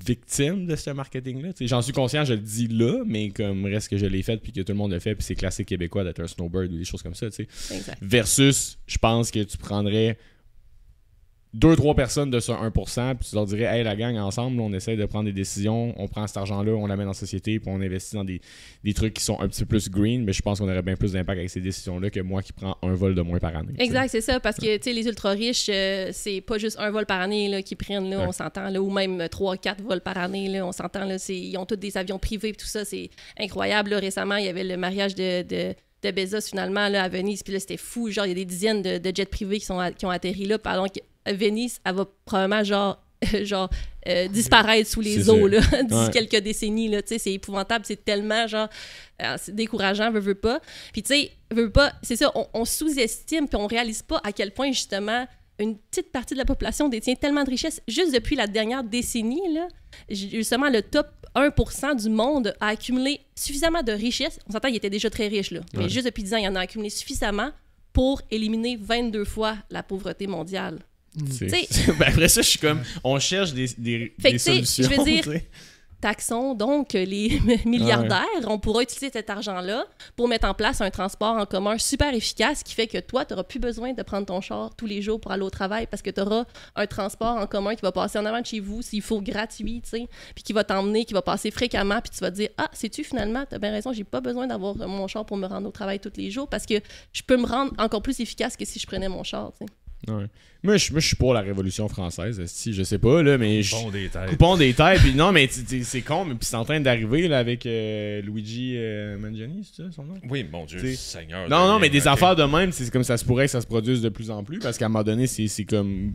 A: victime de ce marketing-là. T'sais, j'en suis conscient, je le dis là, mais comme reste que je l'ai fait puis que tout le monde le fait, puis c'est classique québécois d'être un snowbird ou des choses comme ça. T'sais.
C: Exact.
A: Versus, je pense que tu prendrais 2-3 personnes de ce 1%, puis tu leur dirais, hey, la gang, ensemble, on essaie de prendre des décisions, on prend cet argent-là, on l'amène en société, puis on investit dans des trucs qui sont un petit peu plus green, mais je pense qu'on aurait bien plus d'impact avec ces décisions-là que moi qui prends un vol de moins par année.
C: Exact, c'est ça, parce que les ultra-riches, c'est pas juste un vol par année là, qu'ils prennent, là, on s'entend, là, ou même 3-4 vols par année, là, on s'entend, là, ils ont tous des avions privés, tout ça, c'est incroyable. Là, récemment, il y avait le mariage de Bezos, finalement, là, à Venise, puis là, c'était fou, genre, il y a des dizaines de jets privés qui ont atterri là, pendant que Venise, elle va probablement, disparaître sous les eaux, là, d'ici quelques décennies, là, tu sais, c'est épouvantable, c'est tellement, c'est décourageant, veut pas. Puis, tu sais, veut pas, c'est ça, on sous-estime, puis on réalise pas à quel point, justement, une petite partie de la population détient tellement de richesses. Juste depuis la dernière décennie, là, justement, le top 1% du monde a accumulé suffisamment de richesses. On s'entend, il était déjà très riche, là, mais juste depuis 10 ans, il en a accumulé suffisamment pour éliminer 22 fois la pauvreté mondiale.
A: Ben après ça, je suis comme, on cherche des solutions.
C: Je veux dire, taxons donc les milliardaires. On pourra utiliser cet argent-là pour mettre en place un transport en commun super efficace qui fait que toi, tu n'auras plus besoin de prendre ton char tous les jours pour aller au travail parce que tu auras un transport en commun qui va passer en avant de chez vous s'il faut gratuit, tu sais, puis qui va t'emmener, qui va passer fréquemment, puis tu vas te dire « Ah, sais-tu, finalement, tu as bien raison, j'ai pas besoin d'avoir mon char pour me rendre au travail tous les jours parce que je peux me rendre encore plus efficace que si je prenais mon char, tu sais. »
A: Ouais. Moi, je suis pour la Révolution française, si je sais pas, là, mais
E: Coupons
A: des têtes. Puis non, mais c'est con, mais puis c'est en train d'arriver là, avec Luigi Mangiani, c'est ça son nom?
E: Oui, mon Dieu, Seigneur.
A: Non, mais des affaires de même, c'est comme ça se pourrait que ça se produise de plus en plus, parce qu'à un moment donné, c'est comme...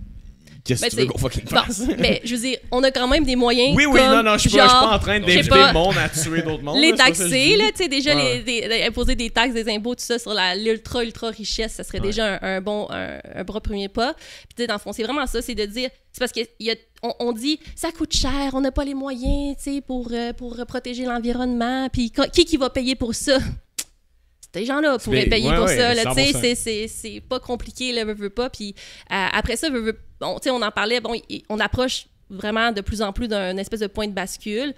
A: Qu'est-ce que tu veux qu'on fucking fasse?
C: Mais je veux dire, on a quand même des moyens.
A: Oui,
C: comme,
A: je suis pas en train d'inviter le monde à tuer d'autres mondes.
C: Les taxer, là, tu sais, déjà, imposer des taxes, des impôts, tout ça sur l'ultra richesse, ça serait déjà un bon premier pas. Puis, tu sais, dans le fond, c'est vraiment ça, c'est de dire, c'est parce qu'on dit, ça coûte cher, on n'a pas les moyens, tu sais, pour protéger l'environnement. Puis, qui va payer pour ça? Ces gens-là pourraient payer pour ça. Là, c'est pas compliqué, là, veut pas. Puis après ça, on en parlait, on approche vraiment de plus en plus d'un espèce de point de bascule.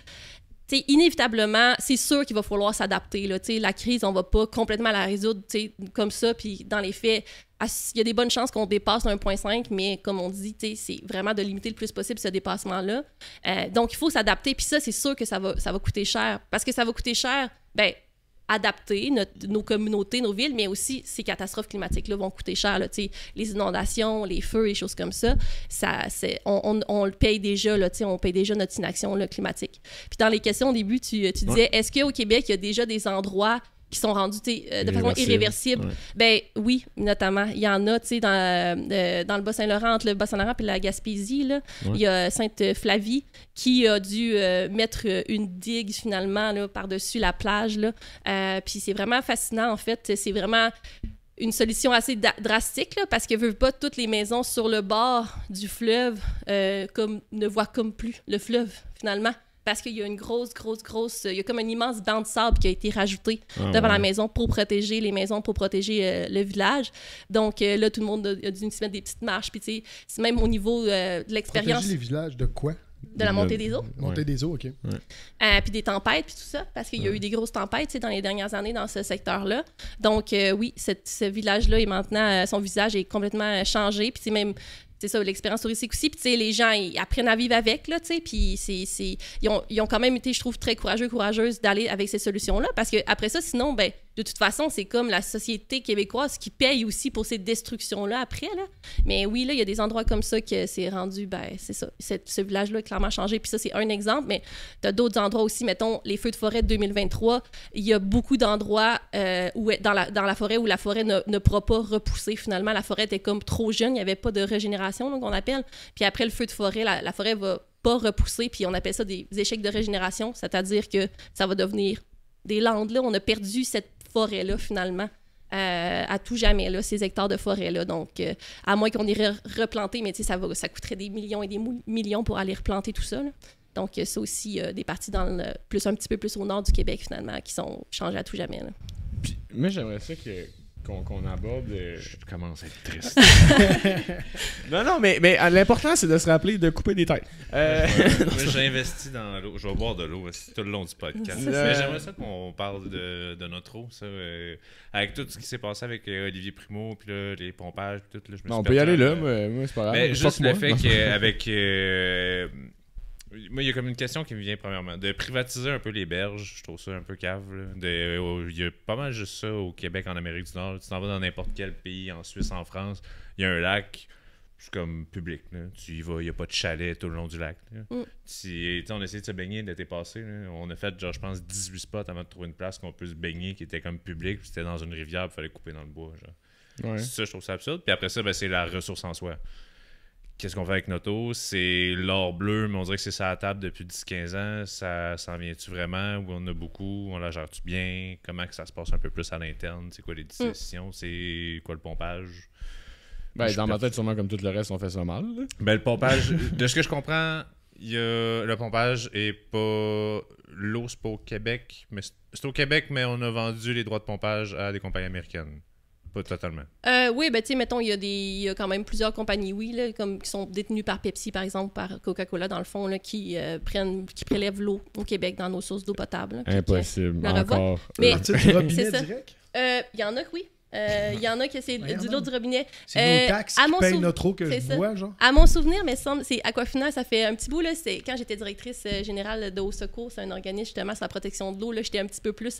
C: T'sais, inévitablement, c'est sûr qu'il va falloir s'adapter. Là, la crise, on va pas complètement la résoudre comme ça. Puis dans les faits, il y a des bonnes chances qu'on dépasse le 1,5, mais comme on dit, c'est vraiment de limiter le plus possible ce dépassement-là. Donc, il faut s'adapter. Puis ça, c'est sûr que ça va coûter cher. Parce que ça va coûter cher, adapter nos communautés, nos villes, mais aussi ces catastrophes climatiques-là vont coûter cher. Là, les inondations, les feux, les choses comme ça, on le paye déjà, là, on paye déjà notre inaction là, climatique. Puis dans les questions au début, tu disais, est-ce qu'au Québec, il y a déjà des endroits qui sont rendus de façon irréversible? Ben oui, notamment. Il y en a, tu sais, dans le Bas-Saint-Laurent, entre le Bas-Saint-Laurent et la Gaspésie, là, il y a Sainte-Flavie qui a dû mettre une digue, finalement, là, par-dessus la plage, là. Puis c'est vraiment fascinant, en fait. C'est vraiment une solution assez drastique, là, parce que veut pas toutes les maisons sur le bord du fleuve ne voient comme plus le fleuve, finalement. Parce qu'il y a une grosse, il y a comme un immense banc de sable qui a été rajouté devant la maison pour protéger les maisons, pour protéger le village. Donc là, tout le monde a dû se mettre des petites marches. Puis tu sais, c'est même au niveau de l'expérience.
B: Protéger les villages de quoi?
C: De la montée des eaux.
B: Montée des eaux, OK.
C: Puis des tempêtes, puis tout ça, parce qu'il y a eu des grosses tempêtes dans les dernières années dans ce secteur-là. Donc oui, ce village-là est maintenant, son visage est complètement changé. Puis c'est même... C'est ça, l'expérience touristique aussi. Puis, tu sais, les gens, ils apprennent à vivre avec, là, tu sais. Puis, ils ont quand même été, je trouve, très courageuses d'aller avec ces solutions-là. Parce qu'après ça, sinon, de toute façon, c'est comme la société québécoise qui paye aussi pour ces destructions-là après, là. Mais oui, là, il y a des endroits comme ça que c'est rendu, c'est ça. Ce village-là a clairement changé. Puis ça, c'est un exemple. Mais tu as d'autres endroits aussi. Mettons, les feux de forêt de 2023. Il y a beaucoup d'endroits dans la forêt où la forêt ne pourra pas repousser. Finalement, la forêt était comme trop jeune. Il n'y avait pas de régénération, là, qu'on appelle. Puis après le feu de forêt, la forêt va pas repousser. Puis on appelle ça des échecs de régénération. C'est-à-dire que ça va devenir des landes. Là, on a perdu cette forêt-là, finalement, à tout jamais, là, ces hectares de forêt-là. Donc, à moins qu'on irait replanter, mais tu sais, ça coûterait des millions et des millions pour aller replanter tout ça, là. Donc, ça aussi, des parties un petit peu plus au nord du Québec, finalement, qui sont changées à tout jamais, là.
A: Puis, moi, j'aimerais ça que qu'on aborde.
E: Je commence à être triste.
A: Non, mais l'important, c'est de se rappeler de couper des têtes.
E: Moi, j'ai investi dans l'eau. Je vais boire de l'eau aussi tout le long du podcast.
A: C'est
E: Mais
A: ça.
E: j'aimerais ça qu'on parle de notre eau. Ça, avec tout ce qui s'est passé avec Olivier Primo, puis là, les pompages, puis tout. Là, je me
A: Non,
E: suis
A: on peut y
E: perdu
A: aller
E: dans
A: là, moi c'est pas grave.
E: Mais
A: Fuck
E: juste le
A: moi.
E: fait qu'avec. Moi, il y a comme une question qui me vient premièrement. De privatiser un peu les berges, je trouve ça un peu cave. Là. Il y a pas mal juste ça au Québec, en Amérique du Nord. Tu t'en vas dans n'importe quel pays, en Suisse, en France, il y a un lac, c'est comme public. Là. Tu y vas, il n'y a pas de chalet tout le long du lac. Là. On a essayé de se baigner l'été passé. Là. On a fait, genre, je pense, 18 spots avant de trouver une place qu'on peut se baigner qui était comme public. Puis c'était dans une rivière, il fallait couper dans le bois. Genre.
A: Ouais.
E: Ça, je trouve ça absurde. Puis après ça, c'est la ressource en soi. Qu'est-ce qu'on fait avec notre eau? C'est l'or bleu, mais on dirait que c'est ça à la table depuis 10-15 ans. Ça s'en vient-tu vraiment? Ou on a beaucoup? On la gère-tu bien? Comment que ça se passe un peu plus à l'interne? C'est quoi les décisions? C'est quoi le pompage?
A: Ben, dans ma tête, sûrement comme tout le reste, on fait ça mal. Là.
E: Ben, le pompage, de ce que je comprends, le pompage est pas... L'eau, c'est pas au Québec. Mais c'est au Québec, mais on a vendu les droits de pompage à des compagnies américaines. Pas totalement.
C: Oui, ben tu sais, mettons, il y a quand même plusieurs compagnies, oui, là, qui sont détenues par Pepsi, par exemple, par Coca-Cola, dans le fond, là, qui prélèvent l'eau au Québec dans nos sources d'eau potable. Là, puis
A: Impossible,
C: la revoient.
A: encore.
C: Mais-
B: À partir du robinet
C: C'est ça.
B: direct?
C: Il y en a que oui. Il y en a que c'est
B: Voyons
C: de l'eau
B: donc.
C: du robinet.
B: C'est nos taxes
C: à
B: qui
C: mon
B: payent
C: souv-
B: notre eau que
C: c'est
B: je
C: ça.
B: bois, genre?
C: À mon souvenir, mais c'est Aquafina, ça fait un petit bout, là, c'est quand j'étais directrice générale de Haut Secours, c'est un organisme justement sur la protection de l'eau, là, j'étais un petit peu plus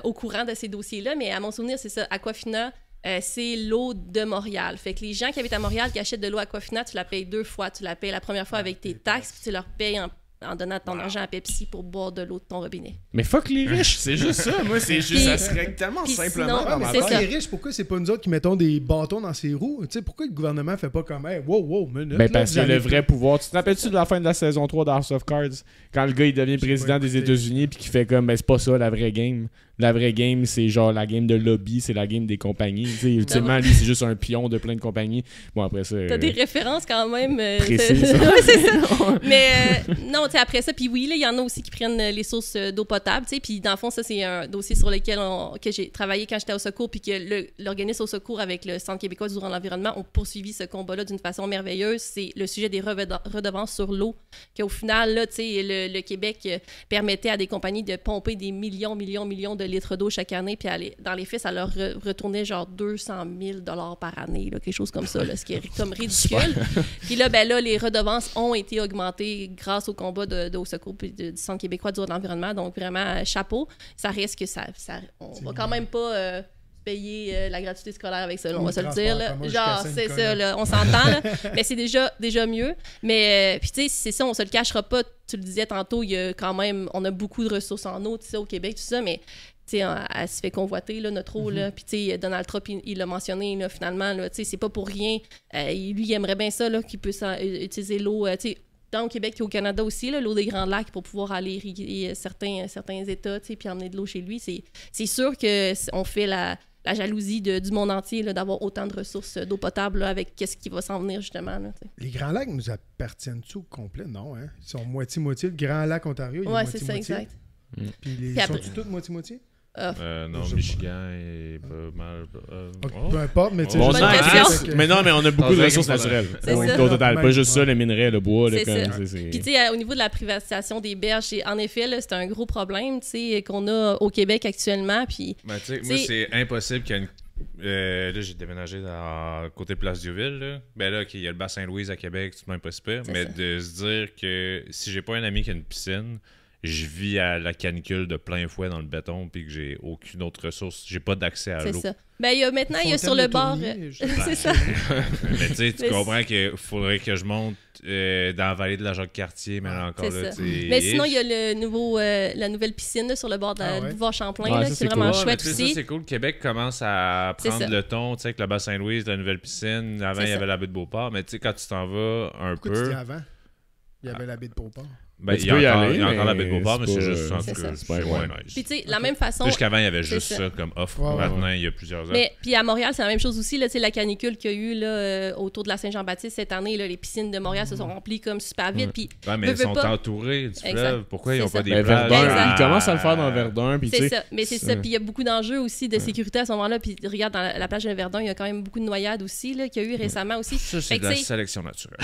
C: au courant de ces dossiers-là, mais à mon souvenir, c'est ça, Aquafina, c'est l'eau de Montréal. Fait que les gens qui habitent à Montréal, qui achètent de l'eau Aquafina, tu la payes 2 fois. Tu la payes la première fois avec tes taxes, puis tu leur payes en donnant ton argent à Pepsi pour boire de l'eau de ton robinet.
A: Mais fuck les riches, c'est juste ça. Moi, c'est juste,
C: Puis-
A: ça serait tellement
C: puis
A: simplement
C: sinon,
A: dans ma
C: c'est
A: tête.
C: ça.
B: Les riches, pourquoi c'est pas nous autres qui mettons des bâtons dans ses roues? Tu sais, pourquoi le gouvernement fait pas comme, hey, wow, minute.
A: Ben
B: là,
A: parce
B: vous
A: que le
B: allez-
A: vrai pouvoir. Tu te rappelles-tu de la fin de la saison 3 d'House of Cards? Quand le gars il devient président des
B: écouté.
A: États-Unis puis qu'il fait comme ben c'est pas ça la vraie game. La vraie game, c'est genre la game de lobby, c'est la game des compagnies. Tu sais, ultimement, lui, c'est juste un pion de plein de compagnies. Bon, après ça.
C: T'as des références quand même.
A: Précises.
C: Ouais, c'est ça. Mais non, tu sais, après ça, puis oui, là, il y en a aussi qui prennent les sources d'eau potable, tu sais, puis dans le fond, ça, c'est un dossier sur lequel que j'ai travaillé quand j'étais au secours, puis que l'organisme au secours avec le Centre québécois du droit de l'environnement ont poursuivi ce combat-là d'une façon merveilleuse. C'est le sujet des redevances sur l'eau, qu'au final, là, tu sais, le Québec permettait à des compagnies de pomper des millions de litres d'eau chaque année, puis dans les faits, ça leur retournait genre 200 000 $ par année, là, quelque chose comme ça, là, ce qui est comme ridicule. Puis là, ben là, les redevances ont été augmentées grâce au combat de Haut Secours puis du Centre québécois du droit de l'environnement. Donc, vraiment, chapeau. Ça reste que on va quand même pas payer la gratuité scolaire avec ça, là, on
B: Ou
C: va se
B: le
C: le dire.
B: transport
C: Là.
B: en commun jusqu'à
C: Genre, c'est
B: Saint-Nicolas.
C: ça, là, on s'entend, là. Mais c'est déjà mieux. Mais, puis tu sais, c'est ça, on se le cachera pas. Tu le disais tantôt, il y a quand même, on a beaucoup de ressources en eau, tu sais, au Québec, tout ça, mais tu sais, elle se fait convoiter, là, notre eau, là. Puis, tu sais, Donald Trump, il l'a mentionné, là, finalement, là, tu sais, c'est pas pour rien. Lui, il aimerait bien ça, là, qu'il puisse utiliser l'eau, tu sais, tant au Québec qu'au Canada aussi, là, l'eau des Grands Lacs pour pouvoir aller irriguer certains États, tu sais, puis emmener de l'eau chez lui. C'est sûr qu'on fait la jalousie du monde entier, là, d'avoir autant de ressources d'eau potable, là, avec qu'est-ce qui va s'en venir, justement, là, tu sais.
B: Les Grands Lacs nous appartiennent-tu au complet? Non, hein? Ils sont moitié-moitié. Le Grand Lac Ontario, il est
C: Ouais, c'est ça,
B: moitié-moitié.
C: exact.
B: Puis
C: Puis après-
B: sont-ils tous moitié-moitié?
E: Non,
B: Je sais
E: Michigan est pas mal.
B: Peu importe, mais tu sais,
A: Bon,
C: Bonne
A: non,
C: question.
A: Chris, mais non, mais on a beaucoup de
E: Ah,
A: ressources
E: c'est
A: naturelles.
C: C'est
A: Oui,
C: ça.
A: au total, pas
B: Ouais.
A: juste ça, les minerais, le bois, là,
C: C'est
A: comme,
C: ça.
A: c'est-
C: Puis, tu sais, au niveau de la privatisation des berges, en effet, là, c'est un gros problème, tu sais, qu'on a au Québec actuellement. Puis,
E: Ben, tu sais, moi,
C: T'sais-
E: c'est impossible qu'il y ait une. Là, j'ai déménagé dans côté Place Diouville. Là. Ben là, il y a le bassin Louise à Québec, c'est même pas si pire.
C: C'est
E: Mais
C: ça.
E: de se dire que si j'ai pas un ami qui a une piscine, je vis à la canicule de plein fouet dans le béton puis que j'ai aucune autre ressource, j'ai pas d'accès à
C: c'est
E: l'eau.
C: ça. Ben, maintenant, il y a sur le bord... c'est ça.
E: Mais tu sais, tu
C: Mais
E: comprends qu'il faudrait que je monte dans la vallée de la Jacques-Cartier, mais là encore
C: C'est
E: là,
C: ça.
E: tu sais,
C: Mais sinon, il y a la nouvelle piscine là, sur le bord
B: Ah ouais.
C: du boulevard Champlain,
A: Ouais,
C: là,
A: ça,
C: qui
A: c'est
C: est vraiment
A: cool.
E: Ouais, mais
C: chouette
E: tu sais, ça,
C: aussi.
E: c'est cool. Québec commence à
C: C'est
E: prendre
C: ça.
E: le ton, tu sais, avec le Bas-Saint-Louis, la nouvelle piscine. Avant,
C: C'est
E: il y
C: ça.
E: avait la baie de Beauport. Mais tu sais, quand tu t'en vas un
B: Pourquoi tu
E: peu.
B: dis avant? Il y avait la baie de Beauport.
E: Ben,
A: tu
E: il y a
A: peux y
E: encore,
A: aller,
E: il y a encore la
A: mais
E: baie de Beauport, mais
A: c'est
E: c'est
A: pas-
E: juste
C: c'est ça.
E: c'est moins nice.
C: Puis, tu sais, la même façon.
E: Jusqu'avant, il y avait
C: c'est
E: juste
C: ça.
E: ça comme offre.
B: Ouais, ouais,
E: Maintenant, il y a plusieurs offres.
C: Mais puis à Montréal, c'est la même chose aussi. Là, tu sais, la canicule qu'il y a eu là, autour de la Saint-Jean-Baptiste cette année, là, les piscines de Montréal se sont remplies comme super vite. Puis
E: Ouais, mais
C: veux,
E: ils
C: veux
E: sont
C: pas.
E: entourés du
C: Exact.
E: fleuve. Pourquoi ils
C: C'est
E: n'ont
C: ça.
E: pas des
A: Ben,
E: plages?
A: Verdun,
C: Exact.
A: ils commencent à le faire dans Verdun. Puis, tu
C: c'est
A: sais,
C: ça, mais c'est ça. Puis il y a beaucoup d'enjeux aussi de sécurité à ce moment-là. Puis regarde, dans la plage de Verdun, il y a quand même beaucoup de noyades aussi qu'il y a eu récemment aussi.
E: Ça, c'est
C: Fait
E: de
C: que,
E: la
C: tu sais,
E: sélection naturelle.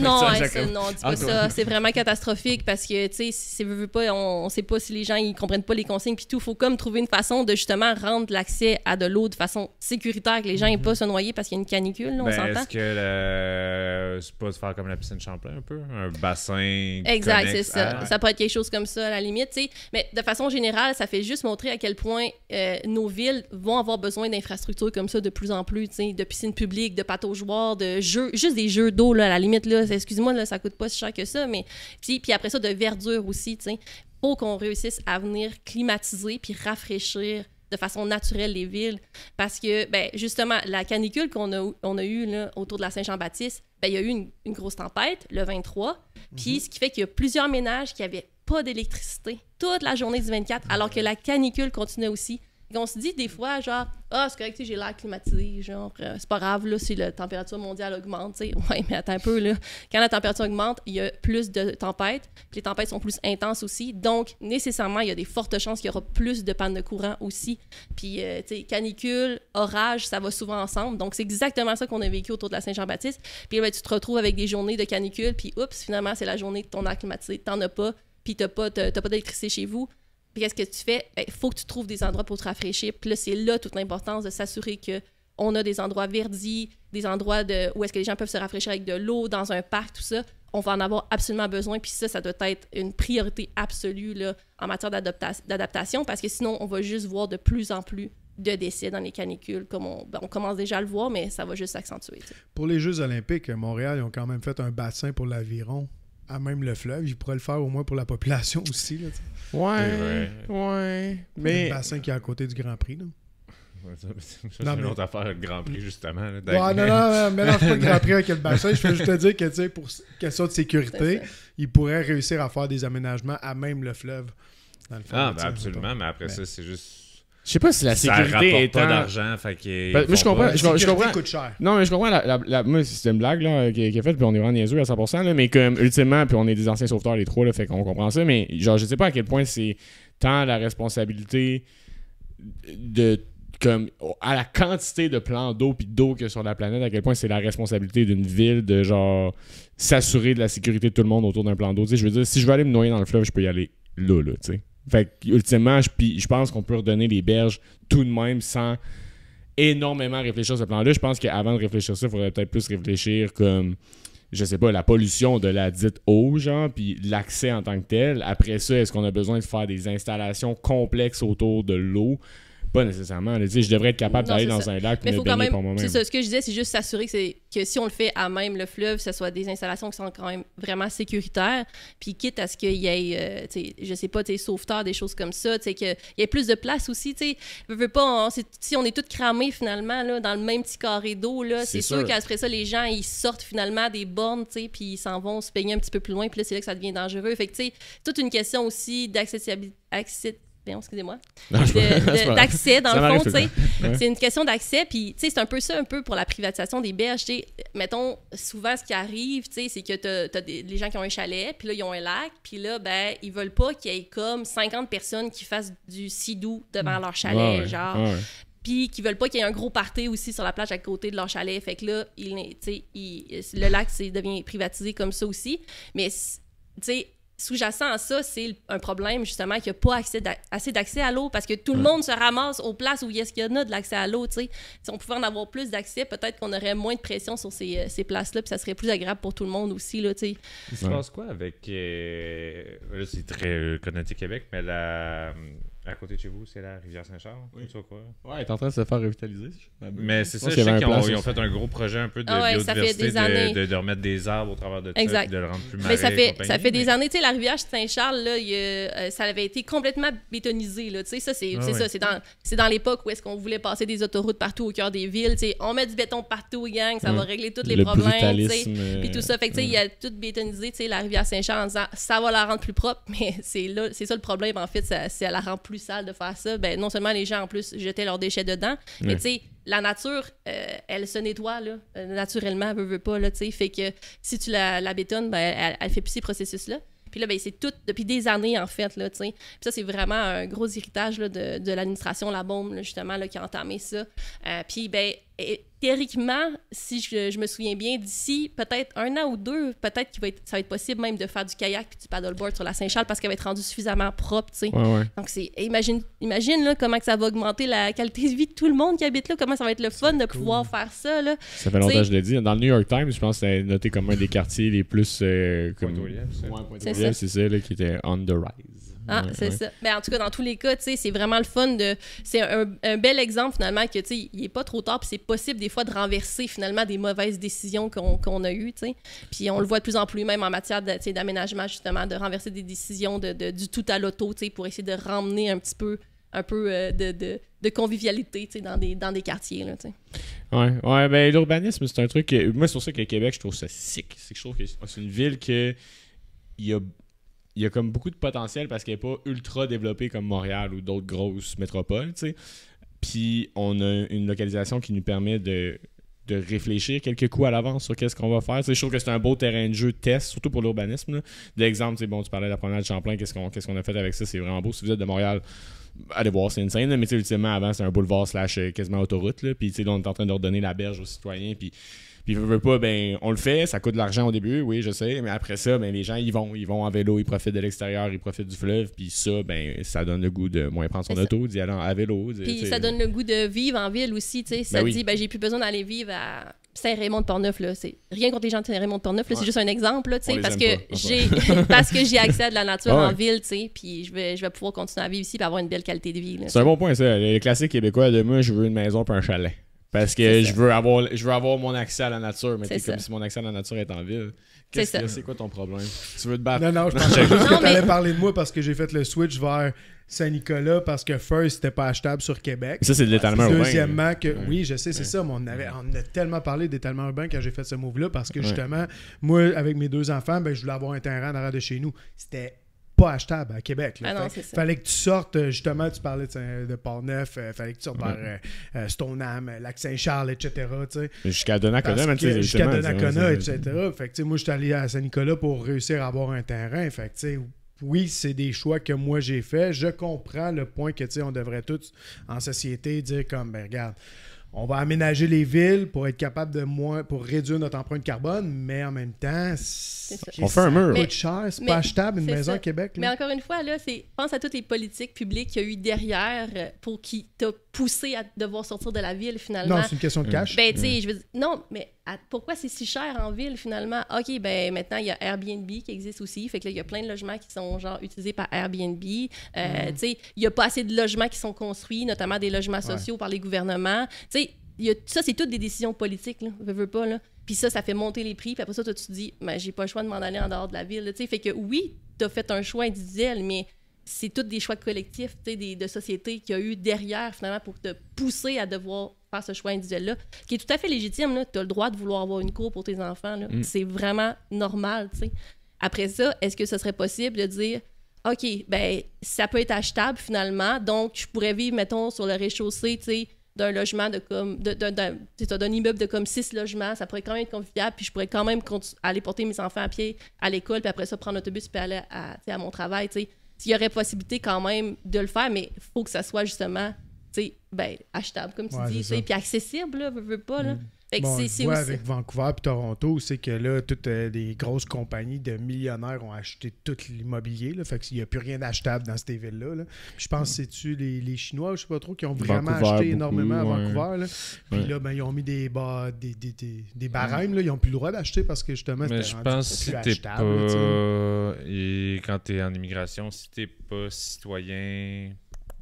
C: Non,
A: Ça,
C: ouais,
A: chacun.
C: non, dis pas ça. C'est vraiment catastrophique parce que, tu sais, si veut pas, on sait pas si les gens ils comprennent pas les consignes puis tout. Faut comme trouver une façon de justement rendre l'accès à de l'eau de façon sécuritaire, que les gens n'aient pas se noyer parce qu'il y a une canicule, là, on
E: Ben,
C: s'entend.
E: est-ce que c'est pas de faire comme la piscine Champlain un peu? Un bassin
C: Exact, c'est
E: connexe
C: ça.
E: à-
C: Ça peut être quelque chose comme ça à la limite, tu sais. Mais de façon générale, ça fait juste montrer à quel point nos villes vont avoir besoin d'infrastructures comme ça de plus en plus, tu sais, de piscines publiques, de pataugeoires, de jeux, juste des jeux d'eau là, à la limite là. Excuse-moi là, ça coûte pas si cher que ça, mais puis après ça de verdure aussi, tu sais. Faut qu'on réussisse à venir climatiser puis rafraîchir de façon naturelle les villes parce que ben justement la canicule on a eu là autour de la Saint-Jean-Baptiste, ben il y a eu une grosse tempête le 23, puis ce qui fait qu'il y a plusieurs ménages qui avaient pas d'électricité toute la journée du 24 alors que la canicule continuait aussi. Et on se dit des fois genre c'est correct, tu sais, j'ai l'air climatisé, genre c'est pas grave là si la température mondiale augmente, tu sais. Ouais, mais attends un peu là, quand la température augmente, il y a plus de tempêtes, puis les tempêtes sont plus intenses aussi, donc nécessairement il y a des fortes chances qu'il y aura plus de pannes de courant aussi. Puis tu sais, canicule, orage, ça va souvent ensemble. Donc c'est exactement ça qu'on a vécu autour de la Saint-Jean-Baptiste. Puis ben, tu te retrouves avec des journées de canicule, puis oups, finalement c'est la journée de ton air climatisé, t'en as pas, puis t'as pas d'électricité chez vous. Puis qu'est-ce que tu fais? Il faut que tu trouves des endroits pour te rafraîchir. Puis là, c'est là toute l'importance de s'assurer qu'on a des endroits verdis, des endroits où est-ce que les gens peuvent se rafraîchir avec de l'eau, dans un parc, tout ça. On va en avoir absolument besoin. Puis ça doit être une priorité absolue là, en matière d'adaptation parce que sinon, on va juste voir de plus en plus de décès dans les canicules, comme on commence déjà à le voir, mais ça va juste s'accentuer. T'sais.
B: Pour les Jeux olympiques, Montréal, ils ont quand même fait un bassin pour l'aviron à même le fleuve. Ils pourraient le faire au moins pour la population aussi. Là,
A: ouais.
B: un
A: Mais.
B: bassin qui est à côté du Grand Prix. Là.
E: Ça, c'est
B: Non,
E: une
B: mais-
E: autre affaire, le Grand Prix, justement. Là,
B: Ouais, non, mélange pas le Grand Prix avec le bassin. Je veux juste te dire que, tu sais, pour question de sécurité,
C: C'est ça.
B: ils pourraient réussir à faire des aménagements à même le fleuve. Dans le fond,
E: Ah,
B: là,
E: ben
B: tu sais,
E: absolument, mais après
B: Mais-
E: ça, c'est juste...
A: Je sais pas si la
E: Ça
A: sécurité
E: rapporte
A: étant...
E: pas d'argent, fait qu'ils
A: Ben, moi, je
E: font
A: comprends-
E: pas.
A: je
B: La sécurité
A: comprends.
B: coûte cher.
A: Non, mais je comprends. Moi, c'est une blague là, qui est faite, puis on est vraiment niaiseux à 100%. Là, mais comme, ultimement, puis on est des anciens sauveteurs, les trois, là, fait qu'on comprend ça. Mais genre, je sais pas à quel point c'est tant la responsabilité de. Comme, à la quantité de plans d'eau puis d'eau qu'il y a sur la planète, à quel point c'est la responsabilité d'une ville de genre s'assurer de la sécurité de tout le monde autour d'un plan d'eau. Tu sais, je veux dire, si je veux aller me noyer dans le fleuve, je peux y aller là, tu sais. Fait que, ultimement, je pense qu'on peut redonner les berges tout de même sans énormément réfléchir à ce plan-là. Je pense qu'avant de réfléchir ça, il faudrait peut-être plus réfléchir comme, je sais pas, la pollution de la dite eau, genre, puis l'accès en tant que tel. Après ça, est-ce qu'on a besoin de faire des installations complexes autour de l'eau? Pas nécessairement. Là, tu sais, je devrais être capable
C: Non,
A: d'aller
C: c'est
A: dans
C: ça.
A: un lac et
C: Mais il
A: me
C: faut quand
A: baigner
C: même,
A: pour moi-même.
C: c'est ça, ce que je disais, c'est juste s'assurer que si on le fait à même le fleuve, ce soit des installations qui sont quand même vraiment sécuritaires, puis quitte à ce qu'il y ait, tu sais, je sais pas, des sauveteurs, des choses comme ça, tu sais, qu'il y ait plus de place aussi, tu sais. Veux pas, si on est tous cramés finalement, là, dans le même petit carré d'eau, là, c'est sûr qu'après ça, les gens, ils sortent finalement des bornes, tu sais, puis ils s'en vont se baigner un petit peu plus loin, puis là, c'est là que ça devient dangereux. Fait que, tu sais, toute une question aussi d'accessibilité, excusez-moi, d'accès dans
A: Ça
C: le fond,
A: m'arrive
C: tu
A: tout le
C: sais.
A: temps. Ouais.
C: C'est une question d'accès, puis tu sais, c'est un peu ça, un peu pour la privatisation des berges, tu sais. Mettons, souvent, ce qui arrive, tu sais, c'est que t'as les gens qui ont un chalet, puis là, ils ont un lac, puis là, ben, ils veulent pas qu'il y ait comme 50 personnes qui fassent du sidou devant leur chalet,
A: Ouais,
C: genre.
A: ouais.
C: Puis qui veulent pas qu'il y ait un gros party aussi sur la plage à côté de leur chalet. Fait que là, le lac devient privatisé comme ça aussi. Mais, tu sais, sous-jacent à ça, c'est un problème, justement, qu'il n'y a pas assez d'accès à l'eau parce que tout le monde se ramasse aux places où il y a de l'accès à l'eau, tu sais. Si on pouvait en avoir plus d'accès, peut-être qu'on aurait moins de pression sur ces places-là, puis ça serait plus agréable pour tout le monde aussi, là, tu sais.
E: Il se passe quoi avec... là, c'est très Connecticut Québec, mais À côté de chez vous, c'est la rivière Saint-Charles?
A: Oui.
E: Tu sais quoi?
A: Ouais, elle est en train de se faire revitaliser.
E: Mais c'est ça,
A: pense
E: je
A: qu'il y
E: sais
A: avait
E: qu'ils
A: un plan
E: ont,
A: sur
E: ils ont
A: ça.
E: fait un gros projet un peu de
C: Ah ouais, ça fait
E: biodiversité,
C: des années.
E: de remettre des arbres au travers de ça,
C: Exact.
E: puis de le rendre plus marais
C: Mais ça
E: et
C: fait
E: compagnie,
C: des années, tu sais, la rivière Saint-Charles, là, ça avait été complètement bétonisé, là, tu sais, ça, c'est
E: ouais.
C: ça, c'est dans l'époque où est-ce qu'on voulait passer des autoroutes partout au cœur des villes, tu sais, on met du béton partout, gang, ça va régler tous les
A: Le
C: problèmes, tu sais,
A: brutalisme,
C: puis tout ça, fait que, tu sais, il y a tout bétonisé, tu sais, la rivière Saint-Charles en disant, ça va la rendre plus propre, mais c'est ça le problème, en fait, ça la rend plus sale de faire ça, ben, non seulement les gens, en plus, jetaient leurs déchets dedans, mais, tu sais, la nature, elle se nettoie, là, naturellement, veut pas, là, tu sais, fait que si tu la bétonnes, ben, elle fait plus ces processus-là. Puis là, ben, c'est tout depuis des années, en fait, là, tu sais. Puis ça, c'est vraiment un gros héritage là, de l'administration La Beaume, là, justement, là, qui a entamé ça. Puis, ben, théoriquement, si je me souviens bien, d'ici peut-être 1 an ou 2, peut-être ça va être possible même de faire du kayak puis du paddleboard sur la Saint-Charles parce qu'elle va être rendue suffisamment propre, tu sais.
A: Ouais.
C: Donc, imagine là, comment que ça va augmenter la qualité de vie de tout le monde qui habite là, comment ça va être le fun de pouvoir faire ça, là.
A: Ça fait longtemps que je l'ai dit. Dans le New York Times, je pense que c'était noté comme un des quartiers les plus... comme...
E: Pointe-aux-Lièvres, ça.
A: Ouais,
C: C'est
A: Pointe-aux-Lièvres, c'est ça, là, qui était on the rise.
C: Ah,
A: Ouais,
C: c'est
A: ouais.
C: ça. Mais en tout cas, dans tous les cas, tu sais, c'est vraiment le fun de... C'est un bel exemple, finalement, que, tu sais, il est pas trop tard, puis c'est possible, des fois, de renverser, finalement, des mauvaises décisions qu'on a eues, tu sais. Puis on le voit de plus en plus, même en matière de, tu sais, d'aménagement, justement, de renverser des décisions du tout à l'auto, tu sais, pour essayer de ramener un peu de convivialité, tu sais, dans des quartiers, là, tu sais.
A: Ouais, ben l'urbanisme, c'est un truc... Moi, c'est pour ça qu'à Québec, je trouve ça sick. C'est que je trouve que c'est une ville que... Il y a comme beaucoup de potentiel parce qu'elle n'est pas ultra développée comme Montréal ou d'autres grosses métropoles, tu sais. Puis on a une localisation qui nous permet de réfléchir quelques coups à l'avance sur qu'est-ce qu'on va faire. Tu sais, je trouve que c'est un beau terrain de jeu test, surtout pour l'urbanisme. D'exemple, tu parlais de la promenade Champlain, qu'est-ce qu'on a fait avec ça, c'est vraiment beau. Si vous êtes de Montréal, allez voir, c'est insane. Là. Mais tu sais, ultimement, avant, c'était un boulevard / quasiment autoroute. Là. Puis tu sais, là, on est en train de redonner la berge aux citoyens. Puis veut pas, ben, on le fait, ça coûte de l'argent au début, oui, je sais, mais après ça, ben, les gens, ils vont en vélo, ils profitent de l'extérieur, ils profitent du fleuve, puis ça, ben, ça donne le goût de moins prendre son auto, d'y aller à vélo.
C: Puis ça donne le goût de vivre en ville aussi, tu sais. Ça
A: Ben
C: te
A: oui.
C: dit, ben, j'ai plus besoin d'aller vivre à Saint-Raymond-de-Portneuf, là. C'est rien contre les gens de Saint-Raymond-de-Portneuf, là, c'est juste un exemple, là, tu
A: On
C: sais,
A: les
C: parce
A: aime
C: que
A: pas.
C: parce que j'ai accès à de la nature
A: Ah ouais.
C: en ville, tu sais, puis je vais pouvoir continuer à vivre ici et avoir une belle qualité de vie, là.
A: C'est un bon point, ça. Le classique québécois de moi, je veux une maison puis un chalet. Parce que
C: C'est
A: je veux avoir mon accès à la nature, mais
C: C'est
A: c'est comme
C: ça.
A: si mon accès à la nature est en ville.
C: C'est ça.
A: C'est quoi ton problème? Tu veux te battre?
B: Non, je pensais juste
C: Non,
B: que t'allais
C: mais-
B: parler de moi parce que j'ai fait le switch vers Saint-Nicolas parce que first, c'était pas achetable sur Québec.
A: Ça, c'est de l'étalement urbain.
B: Deuxièmement, oui, je sais, c'est ça, mais on a tellement parlé d'étalement urbain quand j'ai fait ce move-là parce que justement, moi, avec mes 2 enfants, ben, je voulais avoir un terrain en arrière de chez nous. C'était pas achetable à Québec. Là.
C: Ah non, c'est ça.
B: Fallait que tu sortes, justement, tu parlais de Port-Neuf, fallait que tu sortes vers Stoneham, Lac-Saint-Charles, etc. tu sais.
A: Jusqu'à Donnacona,
B: Parce
A: même, tu sais,
B: que jusqu'à
A: justement,
B: Donnacona,
A: c'est-
B: etc. Fait que, tu sais, moi, je suis allé à Saint-Nicolas pour réussir à avoir un terrain. Fait que, tu sais, oui, c'est des choix que moi j'ai fait. Je comprends le point que, tu sais, on devrait tous, en société, dire comme, ben regarde, on va aménager les villes pour être capable pour réduire notre empreinte carbone, mais en même temps,
C: ça.
A: On fait un mur.
B: Ça
C: Mais-
B: coûte cher, c'est
C: mais
B: pas achetable une
C: c'est
B: maison
C: ça.
B: à Québec.
C: Mais
B: Là.
C: encore une fois, là, pense à toutes les politiques publiques qu'il y a eu derrière pour qui t'a poussé à devoir sortir de la ville, finalement.
B: Non, c'est une question de cash.
C: Ben, tu sais, je veux dire, non, mais pourquoi c'est si cher en ville, finalement? OK, ben, maintenant, il y a Airbnb qui existe aussi. Fait que là, il y a plein de logements qui sont, genre, utilisés par Airbnb. Tu sais, il n'y a pas assez de logements qui sont construits, notamment des logements sociaux par les gouvernements. Tu sais, ça, c'est toutes des décisions politiques, là. Veux pas, là. Puis ça fait monter les prix. Puis après ça, toi, tu te dis, ben, j'ai pas le choix de m'en aller en dehors de la ville, là. Tu sais, fait que oui, t'as fait un choix individuel, mais c'est tous des choix collectifs, tu sais, de société qu'il y a eu derrière, finalement, pour te pousser à devoir faire ce choix individuel-là, qui est tout à fait légitime, là. Tu as le droit de vouloir avoir une cour pour tes enfants, là. C'est vraiment normal, tu sais. Après ça, est-ce que ce serait possible de dire, OK, ben, ça peut être achetable, finalement, donc je pourrais vivre, mettons, sur le rez-de-chaussée, tu sais, d'un logement de comme d'un immeuble de comme 6 logements, ça pourrait quand même être convivial, puis je pourrais quand même aller porter mes enfants à pied à l'école, puis après ça prendre l'autobus puis aller à mon travail, tu sais. Il y aurait possibilité quand même de le faire, mais il faut que ça soit justement, tu sais, ben, achetable, comme tu
B: Ouais,
C: dis, tu
B: c'est ça.
C: sais, puis accessible, là, veux pas, là. Fait que
B: Bon,
C: c'est
B: tu vois,
C: aussi...
B: avec Vancouver et Toronto, c'est que là, toutes des grosses compagnies de millionnaires ont acheté tout l'immobilier. Là, fait qu'il n'y a plus rien d'achetable dans ces villes-là. Là. Puis je pense que c'est-tu les Chinois, je sais pas trop, qui ont vraiment
A: Vancouver,
B: acheté
A: beaucoup,
B: énormément à
A: ouais.
B: Vancouver. Là. Puis
A: Ouais.
B: là, ben, ils ont mis des barèmes. Là. Ils n'ont plus le droit d'acheter parce que justement,
E: Mais
B: c'était
E: je
B: rendu
E: pense que si
B: plus
E: t'es
B: achetable, là, tu sais.
E: pas. Et quand t'es en immigration, si t'es pas citoyen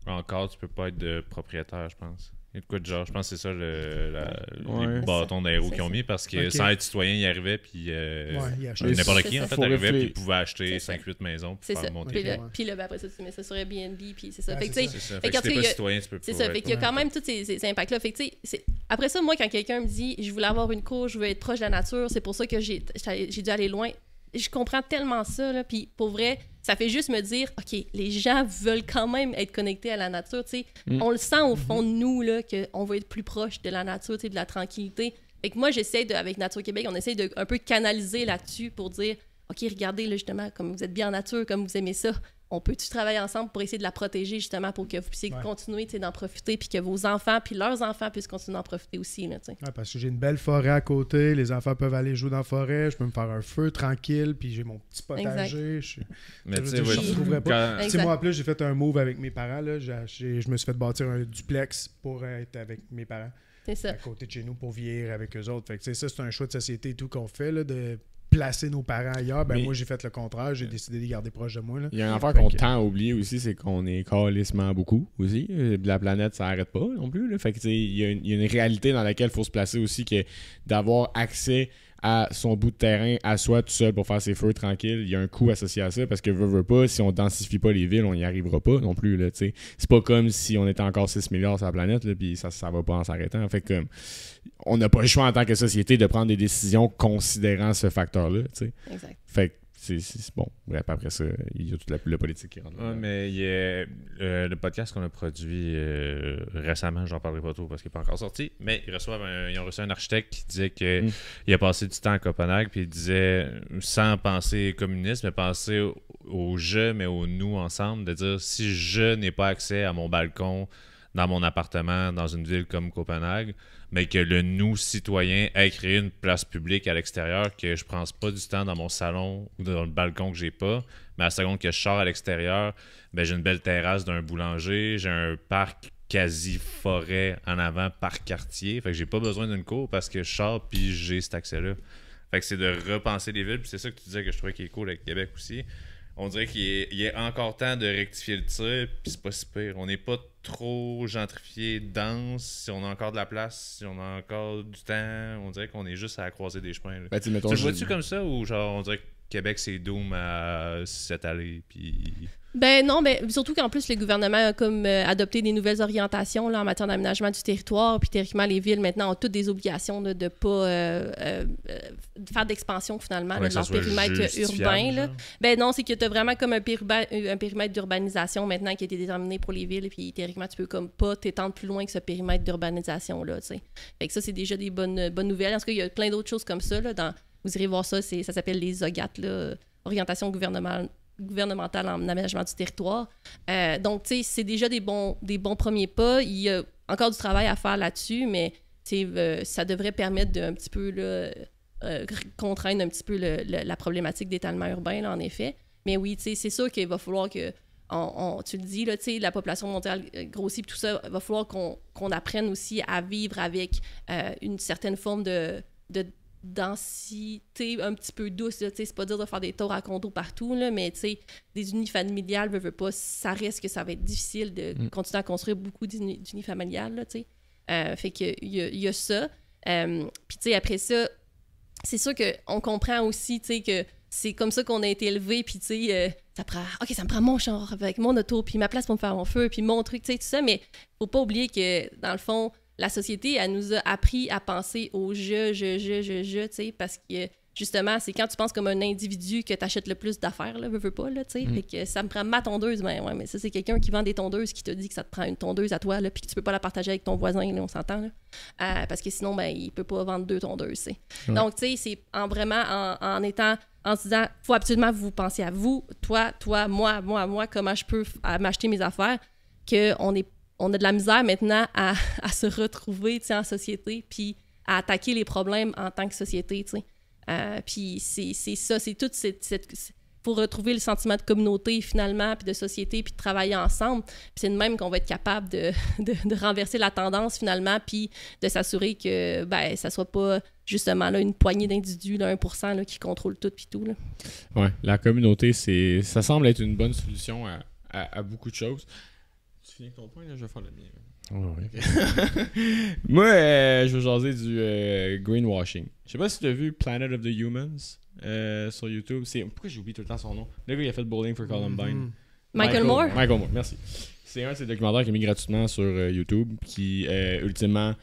E: encore, tu peux pas être de propriétaire, je pense. Il y a de quoi de genre, je pense que c'est ça
A: Ouais.
E: les bâtons d'aéro
C: C'est
E: qu'ils ont
C: ça.
E: mis parce que
B: Ok.
E: sans être citoyen, il arrivait puis
B: il achète.
E: n'importe
C: C'est
E: qui en
C: ça.
E: fait
A: Faut
E: arrivait puis il
A: réfléchir.
E: pouvait acheter
C: C'est ça.
E: 5-8 maisons puis
C: C'est
E: faire
C: ça.
E: monter.
C: Puis
B: Ouais.
C: là, ben, après ça, tu mets ça sur Airbnb, puis c'est ça.
B: Ouais,
C: Fait que,
B: c'est
C: tu sais,
E: C'est ça.
C: Fait
E: Fait que
C: qu'en
E: si
C: tout
E: t'es
C: cas,
E: pas
C: il y a-
E: citoyen, tu peux pas.
C: c'est ça. Fait qu'il y a quand même tous ces impacts-là. Fait que, tu sais, après ça, moi, quand quelqu'un me dit je voulais avoir une cour, je veux être proche de la nature, c'est pour ça que j'ai dû aller loin. Je comprends tellement ça, là. Puis pour vrai, ça fait juste me dire, OK, les gens veulent quand même être connectés à la nature, tu sais. On le sent au fond de nous, là, qu'on veut être plus proche de la nature, tu sais, de la tranquillité. Fait que moi, avec Nature Québec, on essaie de un peu canaliser là-dessus pour dire, OK, regardez, là, justement, comme vous êtes bien en nature, comme vous aimez ça, on peut-tu travailler ensemble pour essayer de la protéger, justement, pour que vous puissiez
B: Ouais.
C: continuer, tu sais, d'en profiter, puis que vos enfants, puis leurs enfants puissent continuer d'en profiter aussi, là, tu sais.
B: Ouais, parce que j'ai une belle forêt à côté, les enfants peuvent aller jouer dans la forêt, je peux me faire un feu tranquille, puis j'ai mon petit potager.
E: Mais
B: Je
E: tu
B: veux
E: sais,
B: dire, je
E: ouais,
B: retrouverais pas.
E: quand-
C: Exact.
B: Tu sais, moi, en plus, j'ai fait un move avec mes parents. Là. Je me suis fait bâtir un duplex pour être avec mes parents
C: C'est ça.
B: à côté de chez nous pour vieillir avec eux autres. Fait que, tu sais, ça, c'est un choix de société et tout qu'on fait, là, de placer nos parents ailleurs. Ben,
A: Mais-
B: moi, j'ai fait le contraire. J'ai décidé de les garder proches de moi. Là.
A: Il y a une affaire
B: Fait
A: qu'on
B: que-
A: tend à oublier aussi, c'est qu'on est calissement beaucoup aussi. La planète, ça n'arrête pas non plus. Là. Fait que, tu sais, il y a une réalité dans laquelle il faut se placer aussi, que d'avoir accès à son bout de terrain à soi tout seul pour faire ses feux tranquilles, il y a un coût associé à ça parce que veut pas, si on densifie pas les villes, on n'y arrivera pas non plus. Là, tu sais. C'est pas comme si on était encore 6 milliards sur la planète, là, puis ça va pas en s'arrêtant. Fait que on n'a pas le choix en tant que société de prendre des décisions considérant ce facteur-là. Tu sais.
C: Exact.
A: Fait que c'est bon. Bref, après ça, il y a toute la politique qui rentre.
E: Ouais, mais il y a le podcast qu'on a produit récemment, j'en parlerai pas trop parce qu'il n'est pas encore sorti, mais ils ont reçu un architecte qui disait qu'il a passé du temps à Copenhague, puis il disait, sans penser communiste, mais penser au je, mais au nous ensemble, de dire si je n'ai pas accès à mon balcon dans mon appartement dans une ville comme Copenhague, mais que le nous citoyen ait créé une place publique à l'extérieur, que je prends pas du temps dans mon salon ou dans le balcon que j'ai pas, mais à la seconde que je sors à l'extérieur, ben j'ai une belle terrasse d'un boulanger, j'ai un parc quasi forêt en avant par quartier, fait que j'ai pas besoin d'une cour parce que je sors puis j'ai cet accès-là. Fait que c'est de repenser les villes, puis c'est ça que tu disais que je trouvais qui est cool avec Québec aussi. On dirait qu'il est encore temps de rectifier le tir, puis c'est pas si pire. On n'est pas trop gentrifié, dense. Si on a encore de la place, si on a encore du temps, on dirait qu'on est juste à la croisée des chemins. Là.
A: Ben, tu sais, mettons,
E: Tu le vois-tu comme ça, ou genre on dirait que Québec c'est doom à s'étaler, puis...
C: Ben non, ben surtout qu'en plus, le gouvernement a comme adopté des nouvelles orientations là, en matière d'aménagement du territoire. Puis théoriquement, les villes maintenant ont toutes des obligations là, de ne pas faire d'expansion finalement là,
E: Ouais,
C: de
E: que ça
C: leur
E: soit
C: périmètre
E: justifiable,
C: urbain. Là.
E: genre.
C: Ben non, c'est que tu as vraiment comme un périmètre d'urbanisation maintenant qui a été déterminé pour les villes. Puis théoriquement, tu peux comme pas t'étendre plus loin que ce périmètre d'urbanisation-là. T'sais. Fait que ça, c'est déjà des bonnes nouvelles. En tout cas, il y a plein d'autres choses comme ça. Là, vous irez voir ça, ça s'appelle les OGAT, là, Orientation gouvernementale en aménagement du territoire. Donc, tu sais, c'est déjà des bons premiers pas. Il y a encore du travail à faire là-dessus, mais ça devrait permettre d'un petit peu là, contraindre un petit peu la problématique d'étalement urbain, là, en effet. Mais oui, tu sais, c'est sûr qu'il va falloir que, tu le dis, là, tu sais, la population mondiale grossit, tout ça, il va falloir qu'on apprenne aussi à vivre avec une certaine forme de densité un petit peu douce, là, c'est pas dire de faire des tours à condo partout, là, mais des unifamiliales, veut pas, ça reste que ça va être difficile de continuer à construire beaucoup d'unifamiliales, là, fait qu'il y a ça. Puis après ça, c'est sûr qu'on comprend aussi, que c'est comme ça qu'on a été élevé, puis ça me prend mon char avec mon auto, puis ma place pour me faire mon feu, puis mon truc, tout ça, mais faut pas oublier que, dans le fond, la société, elle nous a appris à penser au je, tu sais, parce que, justement, c'est quand tu penses comme un individu que tu achètes le plus d'affaires, là, veux pas, là, tu sais. Fait que ça me prend ma tondeuse, ben ouais, mais ça, c'est quelqu'un qui vend des tondeuses qui te dit que ça te prend une tondeuse à toi, là, puis que tu peux pas la partager avec ton voisin, là, on s'entend, là. Parce que sinon, ben, il peut pas vendre 2 tondeuses, tu sais. Donc, tu sais, c'est en se disant, faut absolument vous penser à vous, toi, moi, comment je peux m'acheter mes affaires, on a de la misère maintenant à se retrouver en société, puis à attaquer les problèmes en tant que société. Puis c'est ça, c'est toute pour retrouver le sentiment de communauté finalement, puis de société, puis de travailler ensemble. Puis c'est de même qu'on va être capable de renverser la tendance finalement, puis de s'assurer que ça soit pas justement là, une poignée d'individus, là, 1% là, qui contrôle tout, puis tout. Là.
A: Ouais, la communauté, ça semble être une bonne solution à beaucoup de choses. Tu finis avec ton point, là, je vais faire le mien.
E: Ouais.
A: Moi, je vais jaser du greenwashing. Je sais pas si tu as vu Planet of the Humans sur YouTube. Pourquoi j'oublie tout le temps son nom? Le gars, il a fait Bowling for Columbine.
C: Michael Moore?
A: Michael Moore, merci. C'est un de ces documentaires qui est mis gratuitement sur YouTube, qui, ultimement,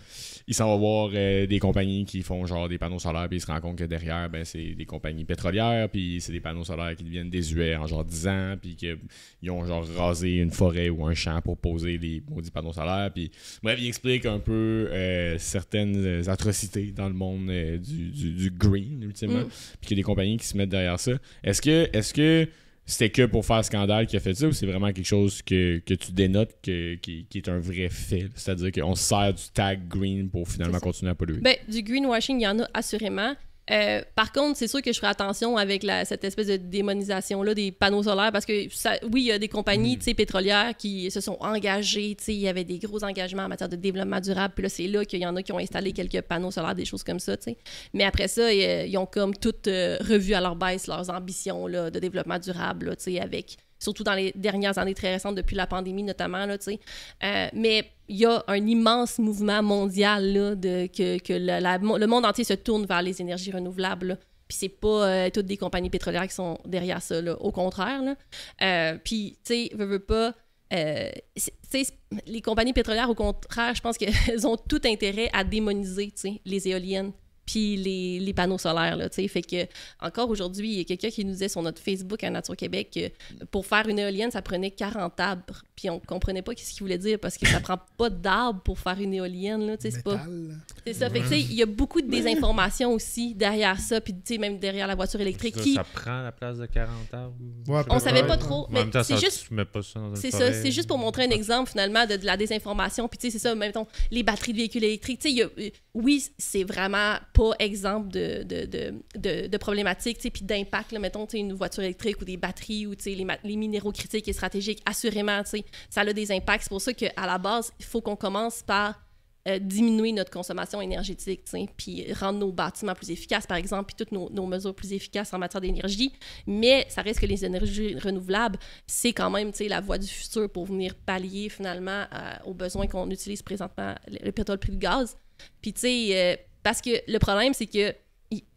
A: il s'en va voir des compagnies qui font genre des panneaux solaires, puis il se rend compte que derrière, ben, c'est des compagnies pétrolières, puis c'est des panneaux solaires qui deviennent désuets en genre 10 ans, puis qu'ils ont genre rasé une forêt ou un champ pour poser les maudits panneaux solaires, puis bref, il explique un peu certaines atrocités dans le monde du green, ultimement, puis qu'il y a des compagnies qui se mettent derrière ça. Est-ce que c'était que pour faire scandale qu'il a fait ça, ou c'est vraiment quelque chose que tu dénotes qui est un vrai fait? C'est-à-dire qu'on se sert du tag green pour finalement continuer à polluer?
C: Ben, du greenwashing, il y en a assurément. Par contre, c'est sûr que je ferai attention avec cette espèce de démonisation-là des panneaux solaires parce que, oui, il y a des compagnies pétrolières qui se sont engagées. Il y avait des gros engagements en matière de développement durable. Puis là, c'est là qu'il y en a qui ont installé quelques panneaux solaires, des choses comme ça. T'sais. Mais après ça, ils ont comme toutes revu à leur baisse leurs ambitions là, de développement durable, là, avec... surtout dans les dernières années très récentes, depuis la pandémie notamment. Là, mais il y a un immense mouvement mondial là, que le monde entier se tourne vers les énergies renouvelables. Là. Puis c'est pas toutes des compagnies pétrolières qui sont derrière ça, là. Au contraire. Puis, tu sais, veux pas... les compagnies pétrolières, au contraire, je pense qu'elles ont tout intérêt à démoniser les éoliennes puis les panneaux solaires, là, tu sais. Fait que, encore aujourd'hui, il y a quelqu'un qui nous disait sur notre Facebook à Nature Québec que pour faire une éolienne, ça prenait 40 arbres. Puis on comprenait pas ce qu'il voulait dire parce que ça prend pas d'arbres pour faire une éolienne, là, tu sais. C'est pas... C'est ça. Fait que, tu sais, il y a beaucoup de désinformation aussi derrière ça, puis, tu sais, même derrière la voiture électrique.
E: Ça prend la place de 40 arbres?
B: Ouais,
C: on savait pas trop, mais
E: temps,
C: c'est juste...
E: Tu mets pas ça dans
C: c'est ça, c'est juste pour montrer un exemple, finalement, de la désinformation. Puis, tu sais, c'est ça, mettons, les batteries de véhicules électriques. Tu sais, oui, c'est vraiment pas exemple de problématiques, puis d'impact, là, mettons, une voiture électrique ou des batteries ou les minéraux critiques et stratégiques, assurément, ça a des impacts. C'est pour ça qu'à la base, il faut qu'on commence par diminuer notre consommation énergétique, puis rendre nos bâtiments plus efficaces, par exemple, puis toutes nos mesures plus efficaces en matière d'énergie. Mais ça reste que les énergies renouvelables, c'est quand même la voie du futur pour venir pallier finalement aux besoins qu'on utilise présentement, le pétrole puis le gaz. Puis, tu sais, parce que le problème, c'est que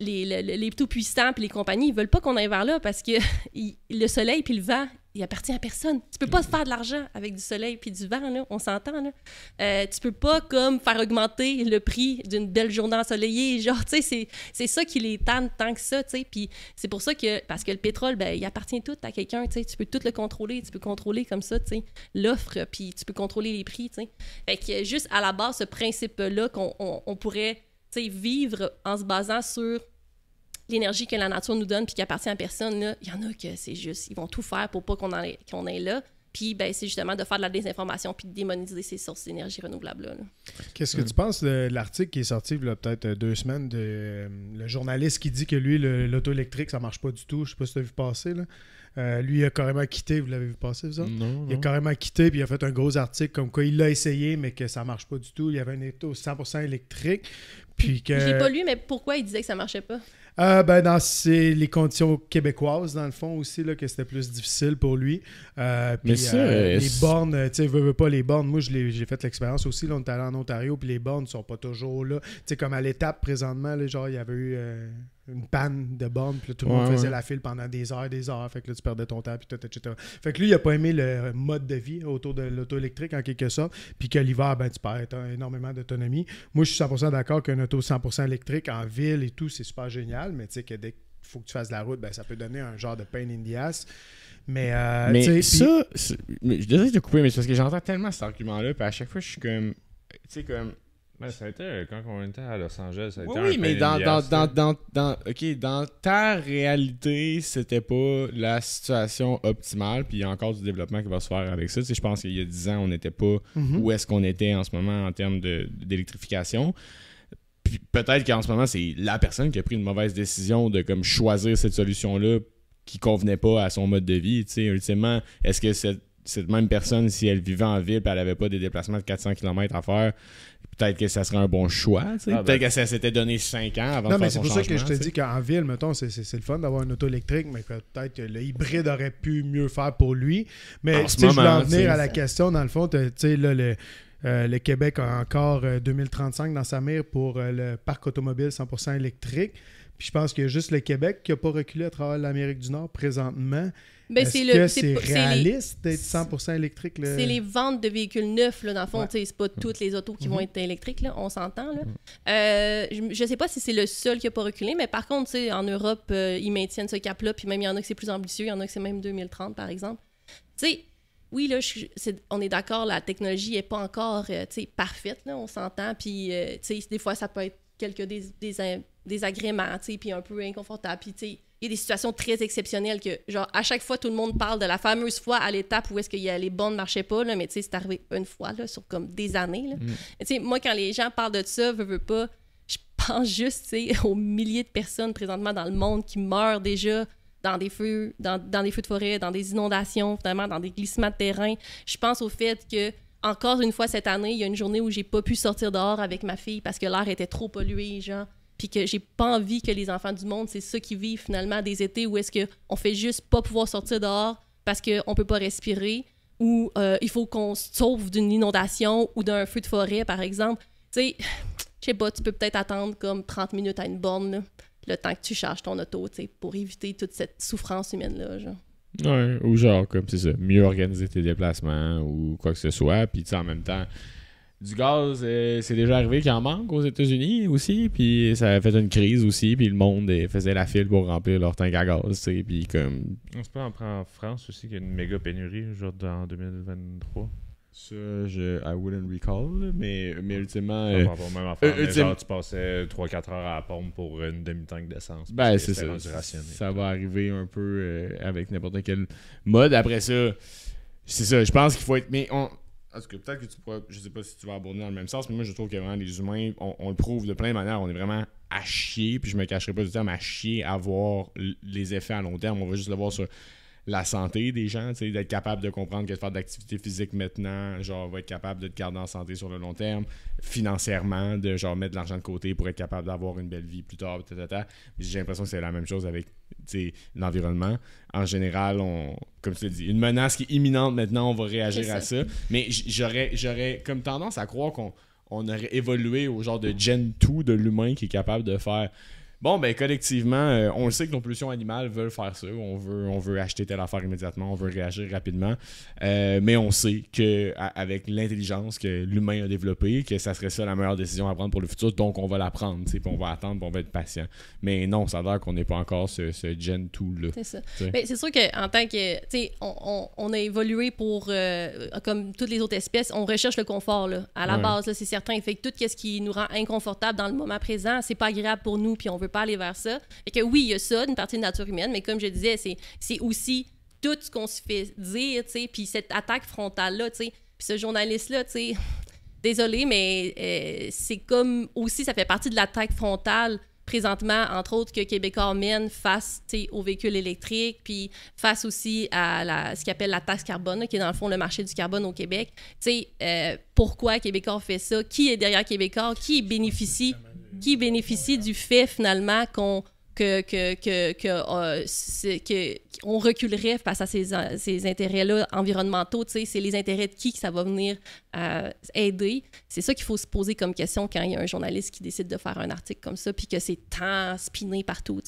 C: les tout-puissants puis les compagnies, ils veulent pas qu'on aille vers là parce que le soleil puis le vent, il appartient à personne. Tu peux pas faire de l'argent avec du soleil puis du vent, là, on s'entend, là. Tu peux pas, comme, faire augmenter le prix d'une belle journée ensoleillée. Genre, tu sais, c'est ça qui les tanne tant que ça, tu sais. Puis c'est pour ça que, parce que le pétrole, ben, il appartient tout à quelqu'un, tu sais. Tu peux tout le contrôler. Tu peux contrôler comme ça, tu sais, l'offre, puis tu peux contrôler les prix, tu sais. Fait que juste à la base, ce principe-là qu'on pourrait... vivre en se basant sur l'énergie que la nature nous donne puis qui appartient à personne, là, il y en a que c'est juste, ils vont tout faire pour pas qu'on ait là. Puis, ben, c'est justement de faire de la désinformation puis de démoniser ces sources d'énergie renouvelable là.
B: Qu'est-ce que tu penses de l'article qui est sorti il y a peut-être 2 semaines de le journaliste qui dit que lui, l'auto électrique, ça marche pas du tout? Je sais pas si tu as vu passer, là. Lui, il a carrément quitté. Vous l'avez vu passer, vous autres?
A: Non.
B: Il a carrément quitté, puis il a fait un gros article comme quoi il l'a essayé, mais que ça marche pas du tout. Il y avait un auto 100% électrique. Puis que...
C: J'ai pas lu, mais pourquoi il disait que ça marchait pas?
B: Ben, dans les conditions québécoises, dans le fond aussi, là, que c'était plus difficile pour lui. Puis les bornes, tu sais, veux pas les bornes. Moi, j'ai fait l'expérience aussi. Là, on est allé en Ontario, puis les bornes sont pas toujours là. Tu sais, comme à l'étape présentement, là, genre, il y avait eu une panne de bornes, puis là, tout le monde faisait la file pendant des heures. Fait que là, tu perdais ton temps, puis tout, etc. Fait que lui, il a pas aimé le mode de vie autour de l'auto électrique, en quelque sorte. Puis que l'hiver, ben, tu perds énormément d'autonomie. Moi, je suis 100% d'accord qu'un auto 100% électrique en ville et tout, c'est super génial, mais tu sais que dès qu'il faut que tu fasses la route, ben, ça peut donner un genre de pain in the ass. Mais
A: ça, je désolé de te couper, mais c'est parce que j'entends tellement cet argument-là, puis à chaque fois, je suis comme... Tu sais, comme...
E: Ben, ça a été, quand on était à Los Angeles, ça a été
A: oui, mais dans ta réalité, c'était pas la situation optimale, puis il y a encore du développement qui va se faire avec ça. Tu sais, je pense qu'il y a 10 ans, on n'était pas où est-ce qu'on était en ce moment en termes d'électrification. Puis peut-être qu'en ce moment, c'est la personne qui a pris une mauvaise décision de comme choisir cette solution-là qui convenait pas à son mode de vie. Tu sais, ultimement, est-ce que cette même personne, si elle vivait en ville et elle avait pas des déplacements de 400 km à faire, peut-être que ça serait un bon choix. Peut-être que ça s'était donné 5 ans avant de faire son changement. Non, mais c'est pour ça
B: que je te dis qu'en ville, mettons, c'est le fun d'avoir une auto électrique, mais que peut-être que le hybride aurait pu mieux faire pour lui. Mais je voulais en venir à la question, dans le fond, tu sais, là, le Québec a encore 2035 dans sa mire pour le parc automobile 100% électrique. Puis je pense qu'il y a juste le Québec qui n'a pas reculé à travers l'Amérique du Nord présentement.
C: Ben,
B: c'est réaliste d'être 100% électrique?
C: C'est les ventes de véhicules neufs, là, dans le fond. C'est pas toutes les autos qui vont être électriques, là, on s'entend. Là. Je sais pas si c'est le seul qui n'a pas reculé, mais par contre, en Europe, ils maintiennent ce cap-là, puis même il y en a que c'est plus ambitieux, il y en a que c'est même 2030, par exemple. Tu sais, oui, là, on est d'accord, la technologie n'est pas encore parfaite, là, on s'entend, puis des fois, ça peut être quelques désagréments, puis un peu inconfortable, puis il y a des situations très exceptionnelles que, genre, à chaque fois, tout le monde parle de la fameuse fois à l'étape où est-ce que les bornes ne marchaient pas, là, mais c'est arrivé une fois, là, sur comme des années. Là. Moi, quand les gens parlent de ça, veux pas, je pense juste aux milliers de personnes présentement dans le monde qui meurent déjà dans des feux, dans des feux de forêt, dans des inondations, finalement, dans des glissements de terrain. Je pense au fait que, encore une fois, cette année, il y a une journée où j'ai pas pu sortir dehors avec ma fille parce que l'air était trop pollué, genre. Puis que j'ai pas envie que les enfants du monde, c'est ça qui vivent finalement des étés où est-ce qu'on fait juste pas pouvoir sortir dehors parce qu'on peut pas respirer ou il faut qu'on se sauve d'une inondation ou d'un feu de forêt, par exemple. Tu sais, je sais pas, tu peux peut-être attendre comme 30 minutes à une borne, là, le temps que tu charges ton auto, tu sais, pour éviter toute cette souffrance humaine-là, genre.
A: Ouais, ou genre, comme c'est ça, mieux organiser tes déplacements ou quoi que ce soit. Puis, tu sais, en même temps, du gaz, c'est déjà arrivé qu'il en manque aux États-Unis aussi. Puis, ça a fait une crise aussi. Puis, le monde faisait la file pour remplir leur tank à gaz, tu sais. Puis, comme.
E: On se peut en prendre en France aussi, qu'il y a une méga pénurie, genre en 2023.
A: Ça, I wouldn't recall, mais ultimement...
E: Même affaire, genre, tu passais 3-4 heures à la pompe pour une demi-tank d'essence.
A: Ben, c'est ça. Ça va arriver un peu avec n'importe quel mode. Après ça, c'est ça. Je pense qu'il faut être... Mais en tout cas, peut-être que tu pourras... Je sais pas si tu vas aborder dans le même sens, mais moi, je trouve que vraiment, les humains, on le prouve de plein de manières. On est vraiment à chier, puis je me cacherai pas du terme, à chier à voir les effets à long terme. On va juste le voir sur la santé des gens, tu sais, d'être capable de comprendre que de faire de l'activité physique maintenant, genre, va être capable de te garder en santé sur le long terme, financièrement, de genre mettre de l'argent de côté pour être capable d'avoir une belle vie plus tard, J'ai l'impression que c'est la même chose avec, tu sais, l'environnement. En général, comme tu l'as dit, une menace qui est imminente maintenant, on va réagir à ça. Mais j'aurais comme tendance à croire qu'on aurait évolué au genre de Gen 2 de l'humain qui est capable de faire... Bon, ben collectivement, on le sait que nos pollutions animales veulent faire ça. On veut acheter telle affaire immédiatement, on veut réagir rapidement. Mais on sait qu'avec l'intelligence que l'humain a développée, que ça serait ça la meilleure décision à prendre pour le futur. Donc, on va la prendre, puis on va attendre, puis on va être patient. Mais non, ça a l'air qu'on n'est pas encore ce Gen 2-là.
C: C'est ça. Mais c'est sûr qu'en tant que... Tu sais, on a évolué pour... comme toutes les autres espèces, on recherche le confort, là. À la base, là, c'est certain. Fait que tout ce qui nous rend inconfortable dans le moment présent, c'est pas agréable pour nous, puis on veut pas aller vers ça. Et que oui, il y a ça, une partie de nature humaine, mais comme je disais, c'est aussi tout ce qu'on se fait dire, tu sais, puis cette attaque frontale-là, tu sais, puis ce journaliste-là, tu sais, désolé, mais c'est comme aussi, ça fait partie de l'attaque frontale présentement, entre autres, que Québécois mène face aux véhicules électriques, puis face aussi à ce qu'ils appelle la taxe carbone, là, qui est dans le fond le marché du carbone au Québec. Pourquoi Québécois fait ça? Qui est derrière Québécois? Qui bénéficie du fait, finalement, qu'on reculerait face à ces intérêts-là environnementaux. C'est les intérêts de qui que ça va venir aider. C'est ça qu'il faut se poser comme question quand il y a un journaliste qui décide de faire un article comme ça puis que c'est tant spiné partout.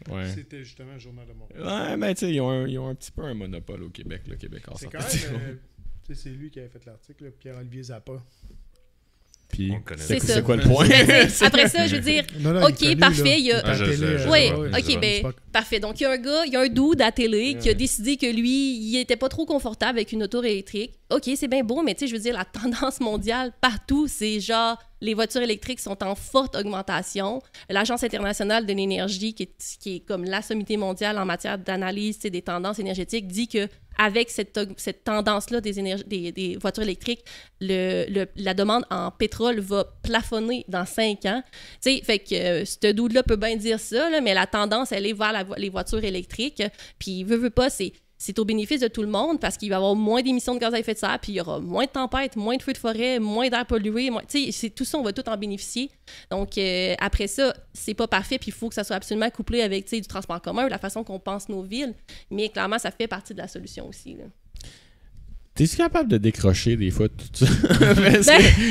B: Ouais. C'était justement le Journal de Montréal.
A: Ouais, mais tu sais, ils ont un petit peu un monopole au Québec, le Québécois.
B: C'est quand même... c'est lui qui avait fait l'article, Pierre-Olivier Zappa.
A: Puis,
C: c'est
A: quoi le point?
C: Après ça, je veux dire, OK, parfait, il y a... Oui, OK, ben, parfait. Donc, il y a un gars, il y a un dude à la télé qui a décidé que lui, il était pas trop confortable avec une auto électrique. OK, c'est bien beau, mais tu sais, je veux dire, la tendance mondiale partout, c'est genre, les voitures électriques sont en forte augmentation. L'Agence internationale de l'énergie, qui est comme la sommité mondiale en matière d'analyse des tendances énergétiques, dit que avec cette tendance-là des voitures électriques, la demande en pétrole va plafonner dans 5 ans. Tu sais, fait que ce dude-là peut bien dire ça, là, mais la tendance, elle est vers les voitures électriques. Puis, veut pas, c'est c'est au bénéfice de tout le monde parce qu'il va y avoir moins d'émissions de gaz à effet de serre, puis il y aura moins de tempêtes, moins de feux de forêt, moins d'air pollué. C'est tout ça, on va tout en bénéficier. Donc, après ça, c'est pas parfait, puis il faut que ça soit absolument couplé avec du transport en commun, la façon qu'on pense nos villes. Mais clairement, ça fait partie de la solution aussi. Là.
A: T'es-tu capable de décrocher des fois tout ça?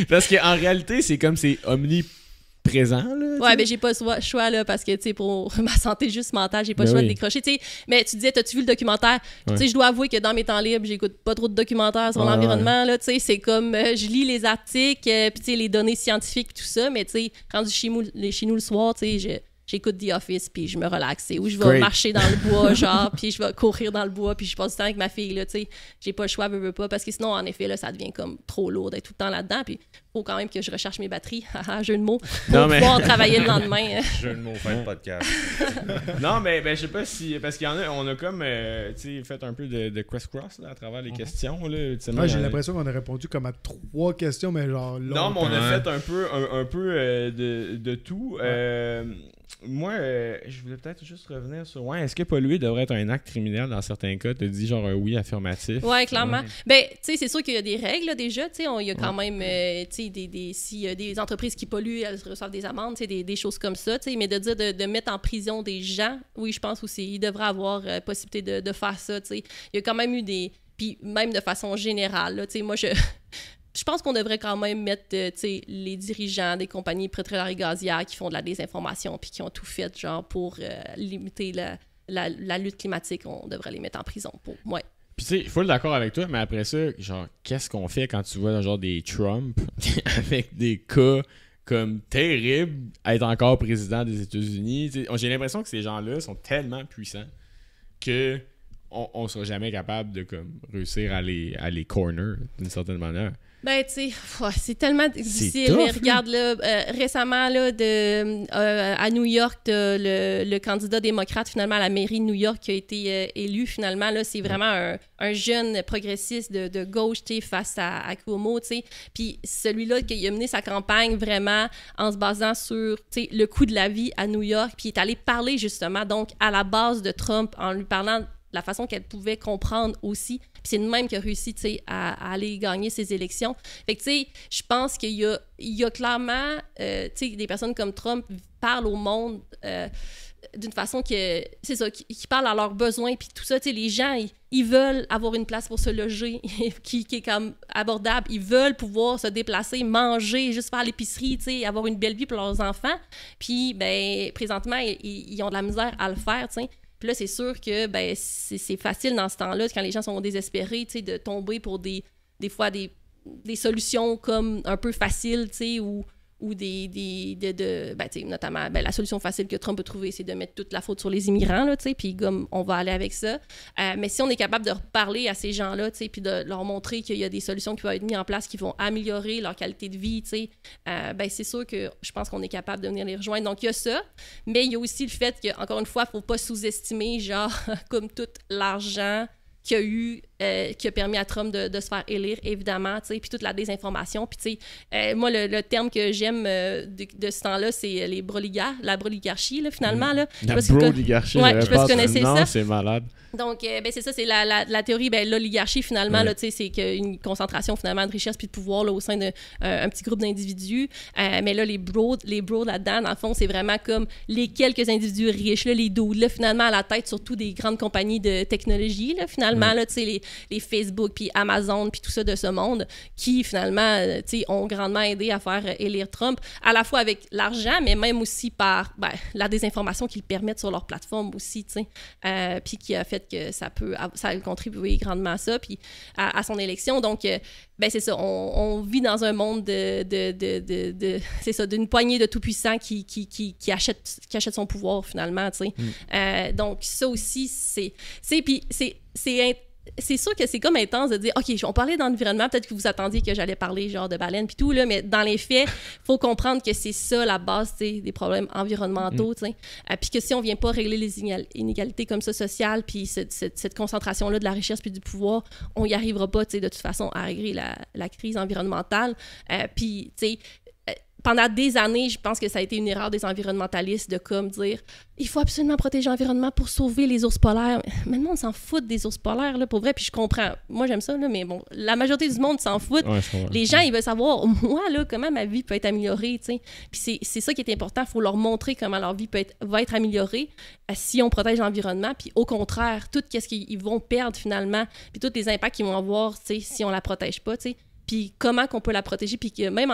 A: parce qu'en réalité, c'est comme c'est omniprésent. Là,
C: ouais, ben j'ai pas le choix là, parce que pour ma santé juste mentale, j'ai pas le choix de décrocher. Mais tu disais, t'as-tu vu le documentaire? Je dois avouer que dans mes temps libres, j'écoute pas trop de documentaires sur l'environnement. Là, c'est comme je lis les articles, puis les données scientifiques et tout ça, mais rendu chez nous le soir, j'écoute The Office, puis je me relaxe. Ou je vais marcher dans le bois, genre, puis je vais courir dans le bois, puis je passe du temps avec ma fille, là, j'ai pas le choix, veux pas, parce que sinon, en effet, là, ça devient comme trop lourd d'être tout le temps là-dedans, puis faut quand même que je recharge mes batteries, jeu de mots, pour pouvoir travailler le lendemain.
E: Jeu de mots, fin de podcast.
A: Non, mais je sais pas si, parce qu'il y en a, on a comme, fait un peu de crisscross là, à travers les questions, là.
B: J'ai l'impression qu'on a répondu comme à 3 questions, mais genre...
A: Non, mais on a fait un peu de tout. Moi, je voulais peut-être juste revenir sur est-ce que polluer devrait être un acte criminel dans certains cas? Tu as dit genre un oui affirmatif.
C: Oui, clairement. Ben, tu sais, c'est sûr qu'il y a des règles là, déjà. Tu sais, il y a quand même, s'il y a des entreprises qui polluent, elles reçoivent des amendes, des choses comme ça. Tu sais, mais de dire de mettre en prison des gens, oui, je pense aussi, il devrait avoir possibilité de faire ça. Tu sais, il y a quand même eu des, puis même de façon générale. Là, tu sais, moi je pense qu'on devrait quand même mettre les dirigeants des compagnies pétrolières et gazières qui font de la désinformation puis qui ont tout fait genre pour limiter la lutte climatique. On devrait les mettre en prison. Puis
A: tu sais, full d'accord avec toi, mais après ça, genre, qu'est-ce qu'on fait quand tu vois genre des Trump avec des cas comme terribles à être encore président des États-Unis? T'sais, j'ai l'impression que ces gens-là sont tellement puissants que on sera jamais capable de comme réussir à les corner d'une certaine manière.
C: Ben, tu sais, c'est tellement difficile. Mais regarde, là, récemment, là, à New York, le candidat démocrate, finalement, à la mairie de New York qui a été élu, finalement, là, c'est vraiment un jeune progressiste de gauche, tu sais, face à Cuomo, tu sais. Puis celui-là qui a mené sa campagne vraiment en se basant sur, tu sais, le coût de la vie à New York, puis il est allé parler, justement, donc, à la base de Trump, en lui parlant de la façon qu'elle pouvait comprendre aussi. Puis c'est de même qu'il a réussi, tu sais, à aller gagner ses élections. Fait que, tu sais, je pense qu'il y a clairement, tu sais, des personnes comme Trump parlent au monde d'une façon que, c'est ça, qui parlent à leurs besoins, puis tout ça, tu sais, les gens, ils veulent avoir une place pour se loger qui est comme abordable. Ils veulent pouvoir se déplacer, manger, juste faire l'épicerie, tu sais, avoir une belle vie pour leurs enfants. Puis, ben, présentement, ils ont de la misère à le faire, tu sais. Puis là, c'est sûr que ben, c'est facile dans ce temps-là, quand les gens sont désespérés, tu sais, de tomber pour des fois des solutions comme un peu faciles, tu sais, ou ben, tu sais, notamment, ben, la solution facile que Trump a trouvée, c'est de mettre toute la faute sur les immigrants, là, tu sais, puis comme on va aller avec ça. Mais si on est capable de reparler à ces gens-là, tu sais, puis de leur montrer qu'il y a des solutions qui vont être mises en place qui vont améliorer leur qualité de vie, tu sais, ben, c'est sûr que je pense qu'on est capable de venir les rejoindre. Donc, il y a ça, mais il y a aussi le fait qu'encore une fois, il ne faut pas sous-estimer, genre, comme tout l'argent qu'il y a eu, qui a permis à Trump de se faire élire, évidemment, tu sais, puis toute la désinformation. Puis, tu sais, moi, le terme que j'aime de ce temps-là, c'est la broligarchie, là, finalement. Là.
A: La broligarchie,
C: ouais, je sais pas si tu connaissais ça.
A: Non, c'est malade.
C: Donc, ben, c'est ça, c'est la théorie, ben, l'oligarchie, finalement, là, tu sais, c'est une concentration, finalement, de richesse puis de pouvoir, là, au sein d'un petit groupe d'individus. Mais là, les bros là-dedans, dans le fond, c'est vraiment comme les quelques individus riches, là, les dudes, là, finalement, à la tête, surtout des grandes compagnies de technologie, là, finalement, là, tu sais, les Facebook, puis Amazon, puis tout ça de ce monde, qui, finalement, tu sais, ont grandement aidé à faire élire Trump, à la fois avec l'argent, mais même aussi par la désinformation qu'ils permettent sur leur plateforme aussi, tu sais, puis qui a fait que ça a contribué grandement à ça, puis à son élection. Donc, ben c'est ça, on vit dans un monde c'est ça, d'une poignée de tout-puissants qui achète son pouvoir, finalement, tu sais. Donc, ça aussi, c'est sûr que c'est comme intense de dire « OK, on parlait d'environnement, peut-être que vous attendiez que j'allais parler genre de baleines puis tout, là, mais dans les faits, il faut comprendre que c'est ça la base des problèmes environnementaux. Puis que si on ne vient pas régler les inégalités comme ça sociales, puis cette concentration-là de la richesse puis du pouvoir, on n'y arrivera pas de toute façon à régler la crise environnementale. Puis, tu sais, pendant des années, je pense que ça a été une erreur des environnementalistes de comme dire il faut absolument protéger l'environnement pour sauver les ours polaires. Maintenant, on s'en fout des ours polaires, là, pour vrai, puis je comprends. Moi, j'aime ça, là, mais bon, la majorité du monde s'en fout.
A: Ouais,
C: Les gens, ils veulent savoir, moi, là, comment ma vie peut être améliorée, tu sais. Puis c'est ça qui est important, il faut leur montrer comment leur vie va être améliorée si on protège l'environnement, puis au contraire, tout ce qu'ils vont perdre finalement, puis tous les impacts qu'ils vont avoir, tu sais, si on la protège pas, tu sais. Puis comment qu'on peut la protéger, puis que même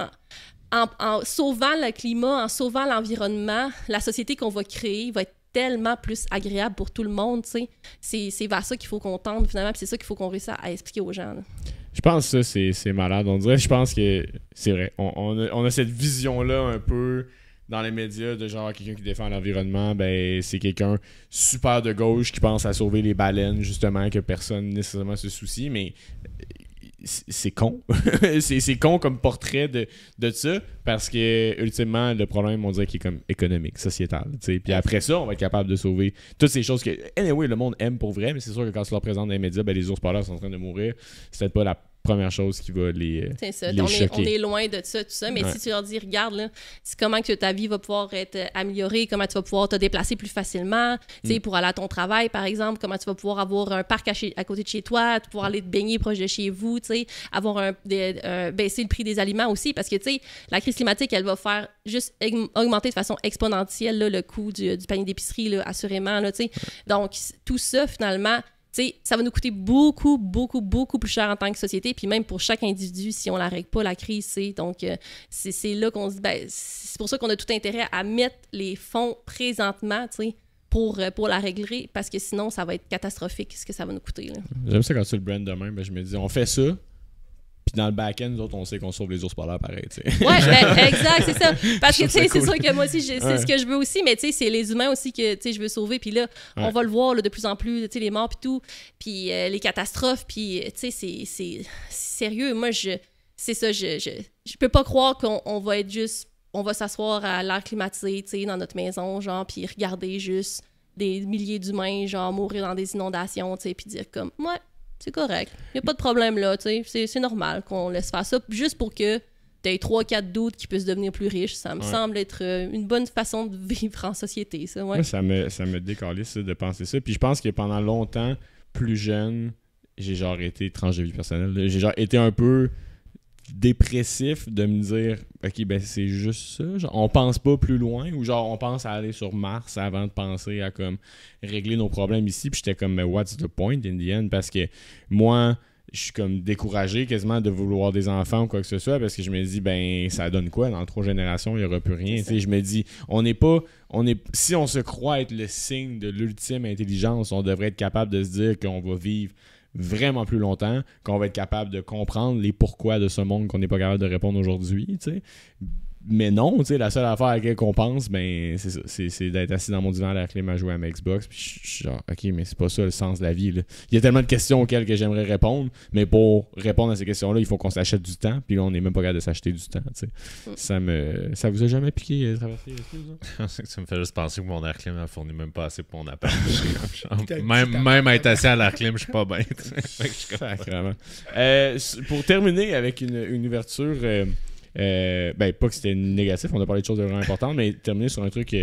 C: en sauvant le climat, en sauvant l'environnement, la société qu'on va créer va être tellement plus agréable pour tout le monde, tu sais. C'est vers ça qu'il faut qu'on tende, finalement, puis c'est ça qu'il faut qu'on réussisse à expliquer aux gens, là.
A: Je pense que ça, c'est malade. On dirait, je pense que c'est vrai. On a cette vision-là un peu dans les médias de genre quelqu'un qui défend l'environnement, ben c'est quelqu'un super de gauche qui pense à sauver les baleines, justement, que personne nécessairement se soucie, mais c'est con. c'est con comme portrait de ça, parce que ultimement le problème, on dirait qu'il est comme économique, sociétal, t'sais. Puis après ça, on va être capable de sauver toutes ces choses que anyway, le monde aime pour vrai, mais c'est sûr que quand tu leur présentes dans les médias, ben les ours polaires sont en train de mourir, c'est peut-être pas la première chose qui va les choquer.
C: On est loin de ça, tout ça, mais si tu leur dis, regarde, là, c'est comment que ta vie va pouvoir être améliorée, comment tu vas pouvoir te déplacer plus facilement, pour aller à ton travail, par exemple, comment tu vas pouvoir avoir un parc à côté de chez toi, pouvoir aller te baigner proche de chez vous, avoir baisser le prix des aliments aussi, parce que, la crise climatique, elle va faire juste augmenter de façon exponentielle là, le coût du panier d'épicerie, là, assurément, là, donc, tout ça, finalement, ça va nous coûter beaucoup, beaucoup, beaucoup plus cher en tant que société, puis même pour chaque individu, si on la règle pas, la crise, donc c'est là qu'on se dit, c'est pour ça qu'on a tout intérêt à mettre les fonds présentement, pour la régler, parce que sinon, ça va être catastrophique, ce que ça va nous coûter, là.
A: J'aime ça quand tu le brand de même, je me dis, on fait ça, puis dans le back-end, nous autres, on sait qu'on sauve les ours polaires pareil, tu sais.
C: Ouais, exact, c'est ça. Parce que, c'est
A: cool.
C: sûr que moi aussi, c'est ce que je veux aussi, mais c'est les humains aussi que, je veux sauver. Puis là, on va le voir là, de plus en plus, les morts, puis tout, puis les catastrophes, puis, c'est sérieux. Moi, c'est ça, je peux pas croire qu'on va être juste, on va s'asseoir à l'air climatisé, dans notre maison, genre, puis regarder juste des milliers d'humains, genre, mourir dans des inondations, puis dire comme, ouais, c'est correct. Il n'y a pas de problème là, tu sais. C'est normal qu'on laisse faire ça juste pour que tu aies 3-4 doutes qui puissent devenir plus riches. Ça me semble être une bonne façon de vivre en société, ça. Ouais.
A: Moi, ça me décalisse de penser ça. Puis je pense que pendant longtemps, plus jeune, j'ai genre été tranche de vie personnelle. J'ai genre été un peu dépressif de me dire ok, ben c'est juste ça, genre on pense pas plus loin, ou genre on pense à aller sur Mars avant de penser à comme régler nos problèmes ici, puis j'étais comme mais what's the point in the end, parce que moi je suis comme découragé quasiment de vouloir des enfants ou quoi que ce soit, parce que je me dis ben ça donne quoi dans 3 générations, il y aura plus rien, tu sais. Je me dis si on se croit être le signe de l'ultime intelligence, on devrait être capable de se dire qu'on va vivre vraiment plus longtemps, qu'on va être capable de comprendre les pourquoi de ce monde qu'on n'est pas capable de répondre aujourd'hui, tu sais. Mais non, tu sais, la seule affaire à laquelle on pense, ben, c'est ça, c'est d'être assis dans mon divan à la clim à jouer à ma Xbox, puis je suis genre, ok, mais c'est pas ça le sens de la vie, là. Il y a tellement de questions auxquelles que j'aimerais répondre, mais pour répondre à ces questions-là, il faut qu'on s'achète du temps, puis là, on n'est même pas capable de s'acheter du temps, tu sais. Ça vous a jamais piqué traverser les choses,
E: ça me fait juste penser que mon air clim ne fournit même pas assez pour mon appart. Même être assis à l'air clim, je suis pas bien.
A: Sacrément. Pour terminer avec une ouverture... ben pas que c'était négatif, on a parlé de choses vraiment importantes, mais terminer sur un truc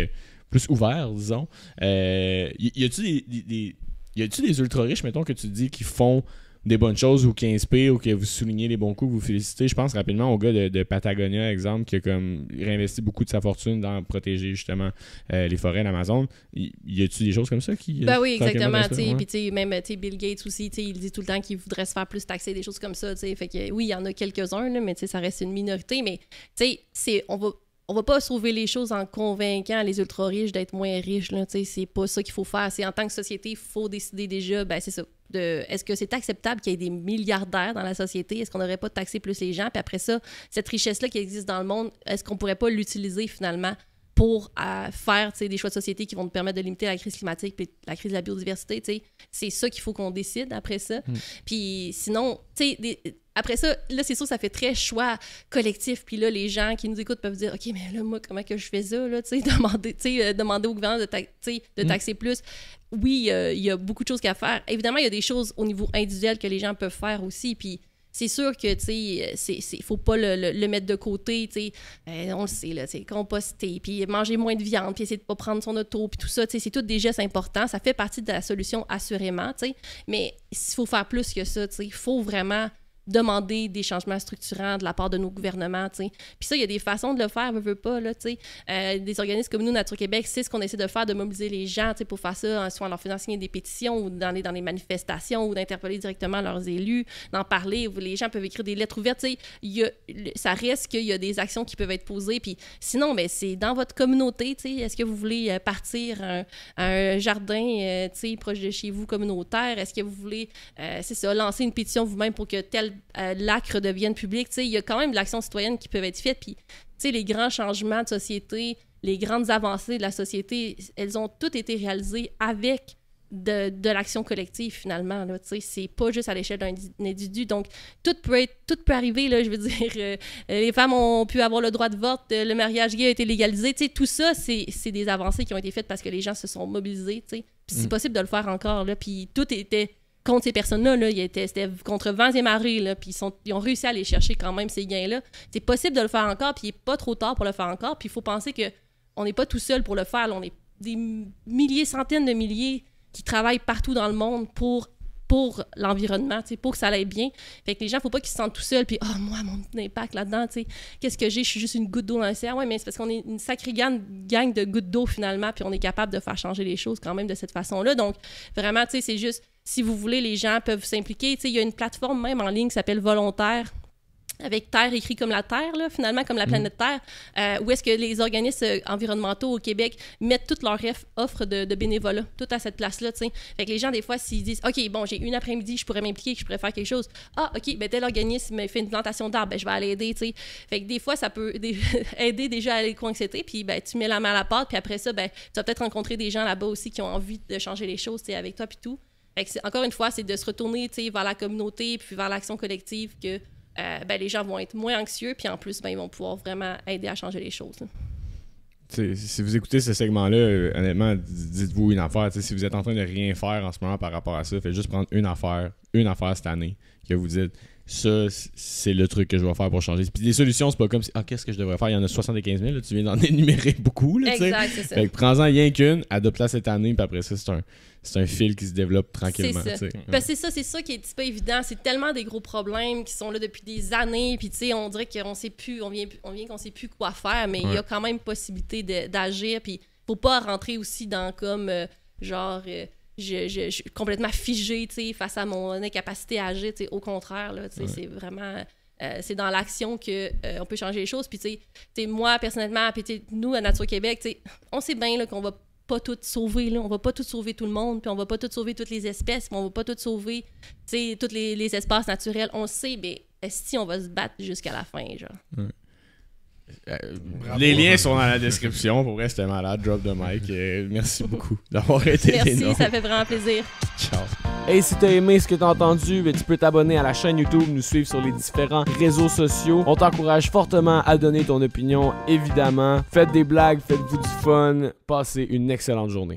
A: plus ouvert, disons. Y a-tu des ultra riches, mettons, que tu dis qui font des bonnes choses ou qui inspirent ou que vous soulignez les bons coups, que vous félicitez? Je pense rapidement au gars de Patagonia, exemple, qui a comme réinvesti beaucoup de sa fortune dans protéger justement les forêts d'Amazon. Y a-tu des choses comme ça qui...
C: Ben oui, exactement. Puis même Bill Gates aussi, il dit tout le temps qu'il voudrait se faire plus taxer, des choses comme ça. Fait que oui, il y en a quelques-uns, là, mais ça reste une minorité. Mais on va pas sauver les choses en convainquant les ultra-riches d'être moins riches, là, c'est pas ça qu'il faut faire. En tant que société, il faut décider déjà, ben c'est ça, est-ce que c'est acceptable qu'il y ait des milliardaires dans la société? Est-ce qu'on n'aurait pas taxé plus les gens? Puis après ça, cette richesse-là qui existe dans le monde, est-ce qu'on pourrait pas l'utiliser finalement pour faire des choix de société qui vont nous permettre de limiter la crise climatique et la crise de la biodiversité? C'est ça qu'il faut qu'on décide après ça. Puis sinon, après ça, là, c'est sûr, ça fait très choix collectif. Puis là, les gens qui nous écoutent peuvent dire, OK, mais là, moi, comment que je fais ça, là, demander au gouvernement de taxer plus. Oui, il y a beaucoup de choses à faire. Évidemment, il y a des choses au niveau individuel que les gens peuvent faire aussi. Puis c'est sûr que, tu sais, faut pas le mettre de côté, tu sais. On le sait, là, tu sais, composter, puis manger moins de viande, puis essayer de pas prendre son auto, puis tout ça, tu sais, c'est tous des gestes importants. Ça fait partie de la solution, assurément, tu sais. Mais il faut faire plus que ça, tu sais. Il faut vraiment demander des changements structurants de la part de nos gouvernements, tu sais. Puis ça, il y a des façons de le faire, veut pas, là, tu sais. Des organismes comme nous, Nature Québec, c'est ce qu'on essaie de faire, de mobiliser les gens, tu sais, pour faire ça, soit en leur faisant signer des pétitions ou dans les manifestations ou d'interpeller directement leurs élus, d'en parler. Les gens peuvent écrire des lettres ouvertes, tu sais. Ça reste qu'il y a des actions qui peuvent être posées. Puis sinon, ben, c'est dans votre communauté, tu sais. Est-ce que vous voulez partir un jardin, tu sais, proche de chez vous, communautaire? Est-ce que vous voulez, c'est ça, lancer une pétition vous-même pour que tel lac redevienne public? Tu sais, il y a quand même de l'action citoyenne qui peuvent être faites. Puis, tu sais, les grands changements de société, les grandes avancées de la société, elles ont toutes été réalisées avec de l'action collective, finalement. Là, tu sais, c'est pas juste à l'échelle d'un individu. Donc, tout peut arriver, là, je veux dire. Les femmes ont pu avoir le droit de vote, le mariage gay a été légalisé. Tu sais, tout ça, c'est des avancées qui ont été faites parce que les gens se sont mobilisés, tu sais. Puis c'est possible de le faire encore, là. Puis tout était contre ces personnes-là, là, c'était contre vents et marées, là, puis ils ont réussi à aller chercher quand même ces gains-là. C'est possible de le faire encore, puis il n'est pas trop tard pour le faire encore, puis il faut penser qu'on n'est pas tout seul pour le faire, là. On est des milliers, centaines de milliers qui travaillent partout dans le monde pour l'environnement, pour que ça aille bien. Fait que les gens, il ne faut pas qu'ils se sentent tout seuls, puis « Ah, moi, mon impact là-dedans, tu sais, qu'est-ce que j'ai? Je suis juste une goutte d'eau dans l'océan. » Ouais, mais c'est parce qu'on est une sacrée gang de gouttes d'eau, finalement, puis on est capable de faire changer les choses quand même de cette façon-là. Donc, vraiment, tu sais, c'est juste, si vous voulez, les gens peuvent s'impliquer. Tu sais, il y a une plateforme même en ligne qui s'appelle Volontaire, avec Terre écrit comme la Terre, là, finalement, comme la planète Terre, où est-ce que les organismes environnementaux au Québec mettent toutes leurs offres de bénévolat, tout à cette place-là, tu sais. Fait que les gens, des fois, s'ils disent « OK, bon, j'ai une après-midi, je pourrais m'impliquer, que je pourrais faire quelque chose. Ah, OK, ben tel organisme fait une plantation d'arbres, ben je vais aller aider, tu sais. » Fait que des fois, ça peut aider déjà à aller coinceter, puis ben tu mets la main à la pâte, puis après ça, ben tu vas peut-être rencontrer des gens là-bas aussi qui ont envie de changer les choses, tu sais, avec toi, puis tout. Fait que encore une fois, c'est de se retourner, tu sais, vers la communauté, puis vers l'action collective que ben, les gens vont être moins anxieux, puis en plus, ben, ils vont pouvoir vraiment aider à changer les choses.
A: Si vous écoutez ce segment-là, honnêtement, dites-vous une affaire. Si vous êtes en train de rien faire en ce moment par rapport à ça, faites juste prendre une affaire cette année, que vous dites ça, c'est le truc que je vais faire pour changer. Puis les solutions, c'est pas comme si, qu'est-ce que je devrais faire? Il y en a 75 000, là, tu viens d'en énumérer beaucoup. Là,
C: exact, c'est ça.
A: Fait que prends-en rien qu'une, adopte-la cette année, puis après ça, c'est un fil qui se développe tranquillement.
C: C'est ça. Ben, c'est ça qui est pas évident. C'est tellement des gros problèmes qui sont là depuis des années, puis tu sais, on dirait qu'on sait plus, on vient qu'on sait plus quoi faire, mais il y a quand même possibilité d'agir, puis faut pas rentrer aussi dans comme je suis complètement figée, tu sais, face à mon incapacité à agir, tu sais, au contraire, là, tu sais, c'est vraiment... c'est dans l'action qu'on peut changer les choses. Puis, tu sais, moi, personnellement, puis nous, à Nature Québec, tu sais, on sait bien là, qu'on va pas tout sauver, là. On va pas tout sauver tout le monde, puis on va pas tout sauver toutes les espèces, puis on va pas tout sauver, tu sais, tous les espaces naturels. On sait, mais si on va se battre jusqu'à la fin, genre.
A: Les liens sont dans la description. Pour vrai, c'était malade. Drop the mic. Merci beaucoup d'avoir été là.
C: Merci, ça fait vraiment plaisir.
A: Ciao.
F: Hey, si t'as aimé ce que t'as entendu, tu peux t'abonner à la chaîne YouTube, nous suivre sur les différents réseaux sociaux. On t'encourage fortement à donner ton opinion, évidemment. Faites des blagues, faites-vous du fun. Passez une excellente journée.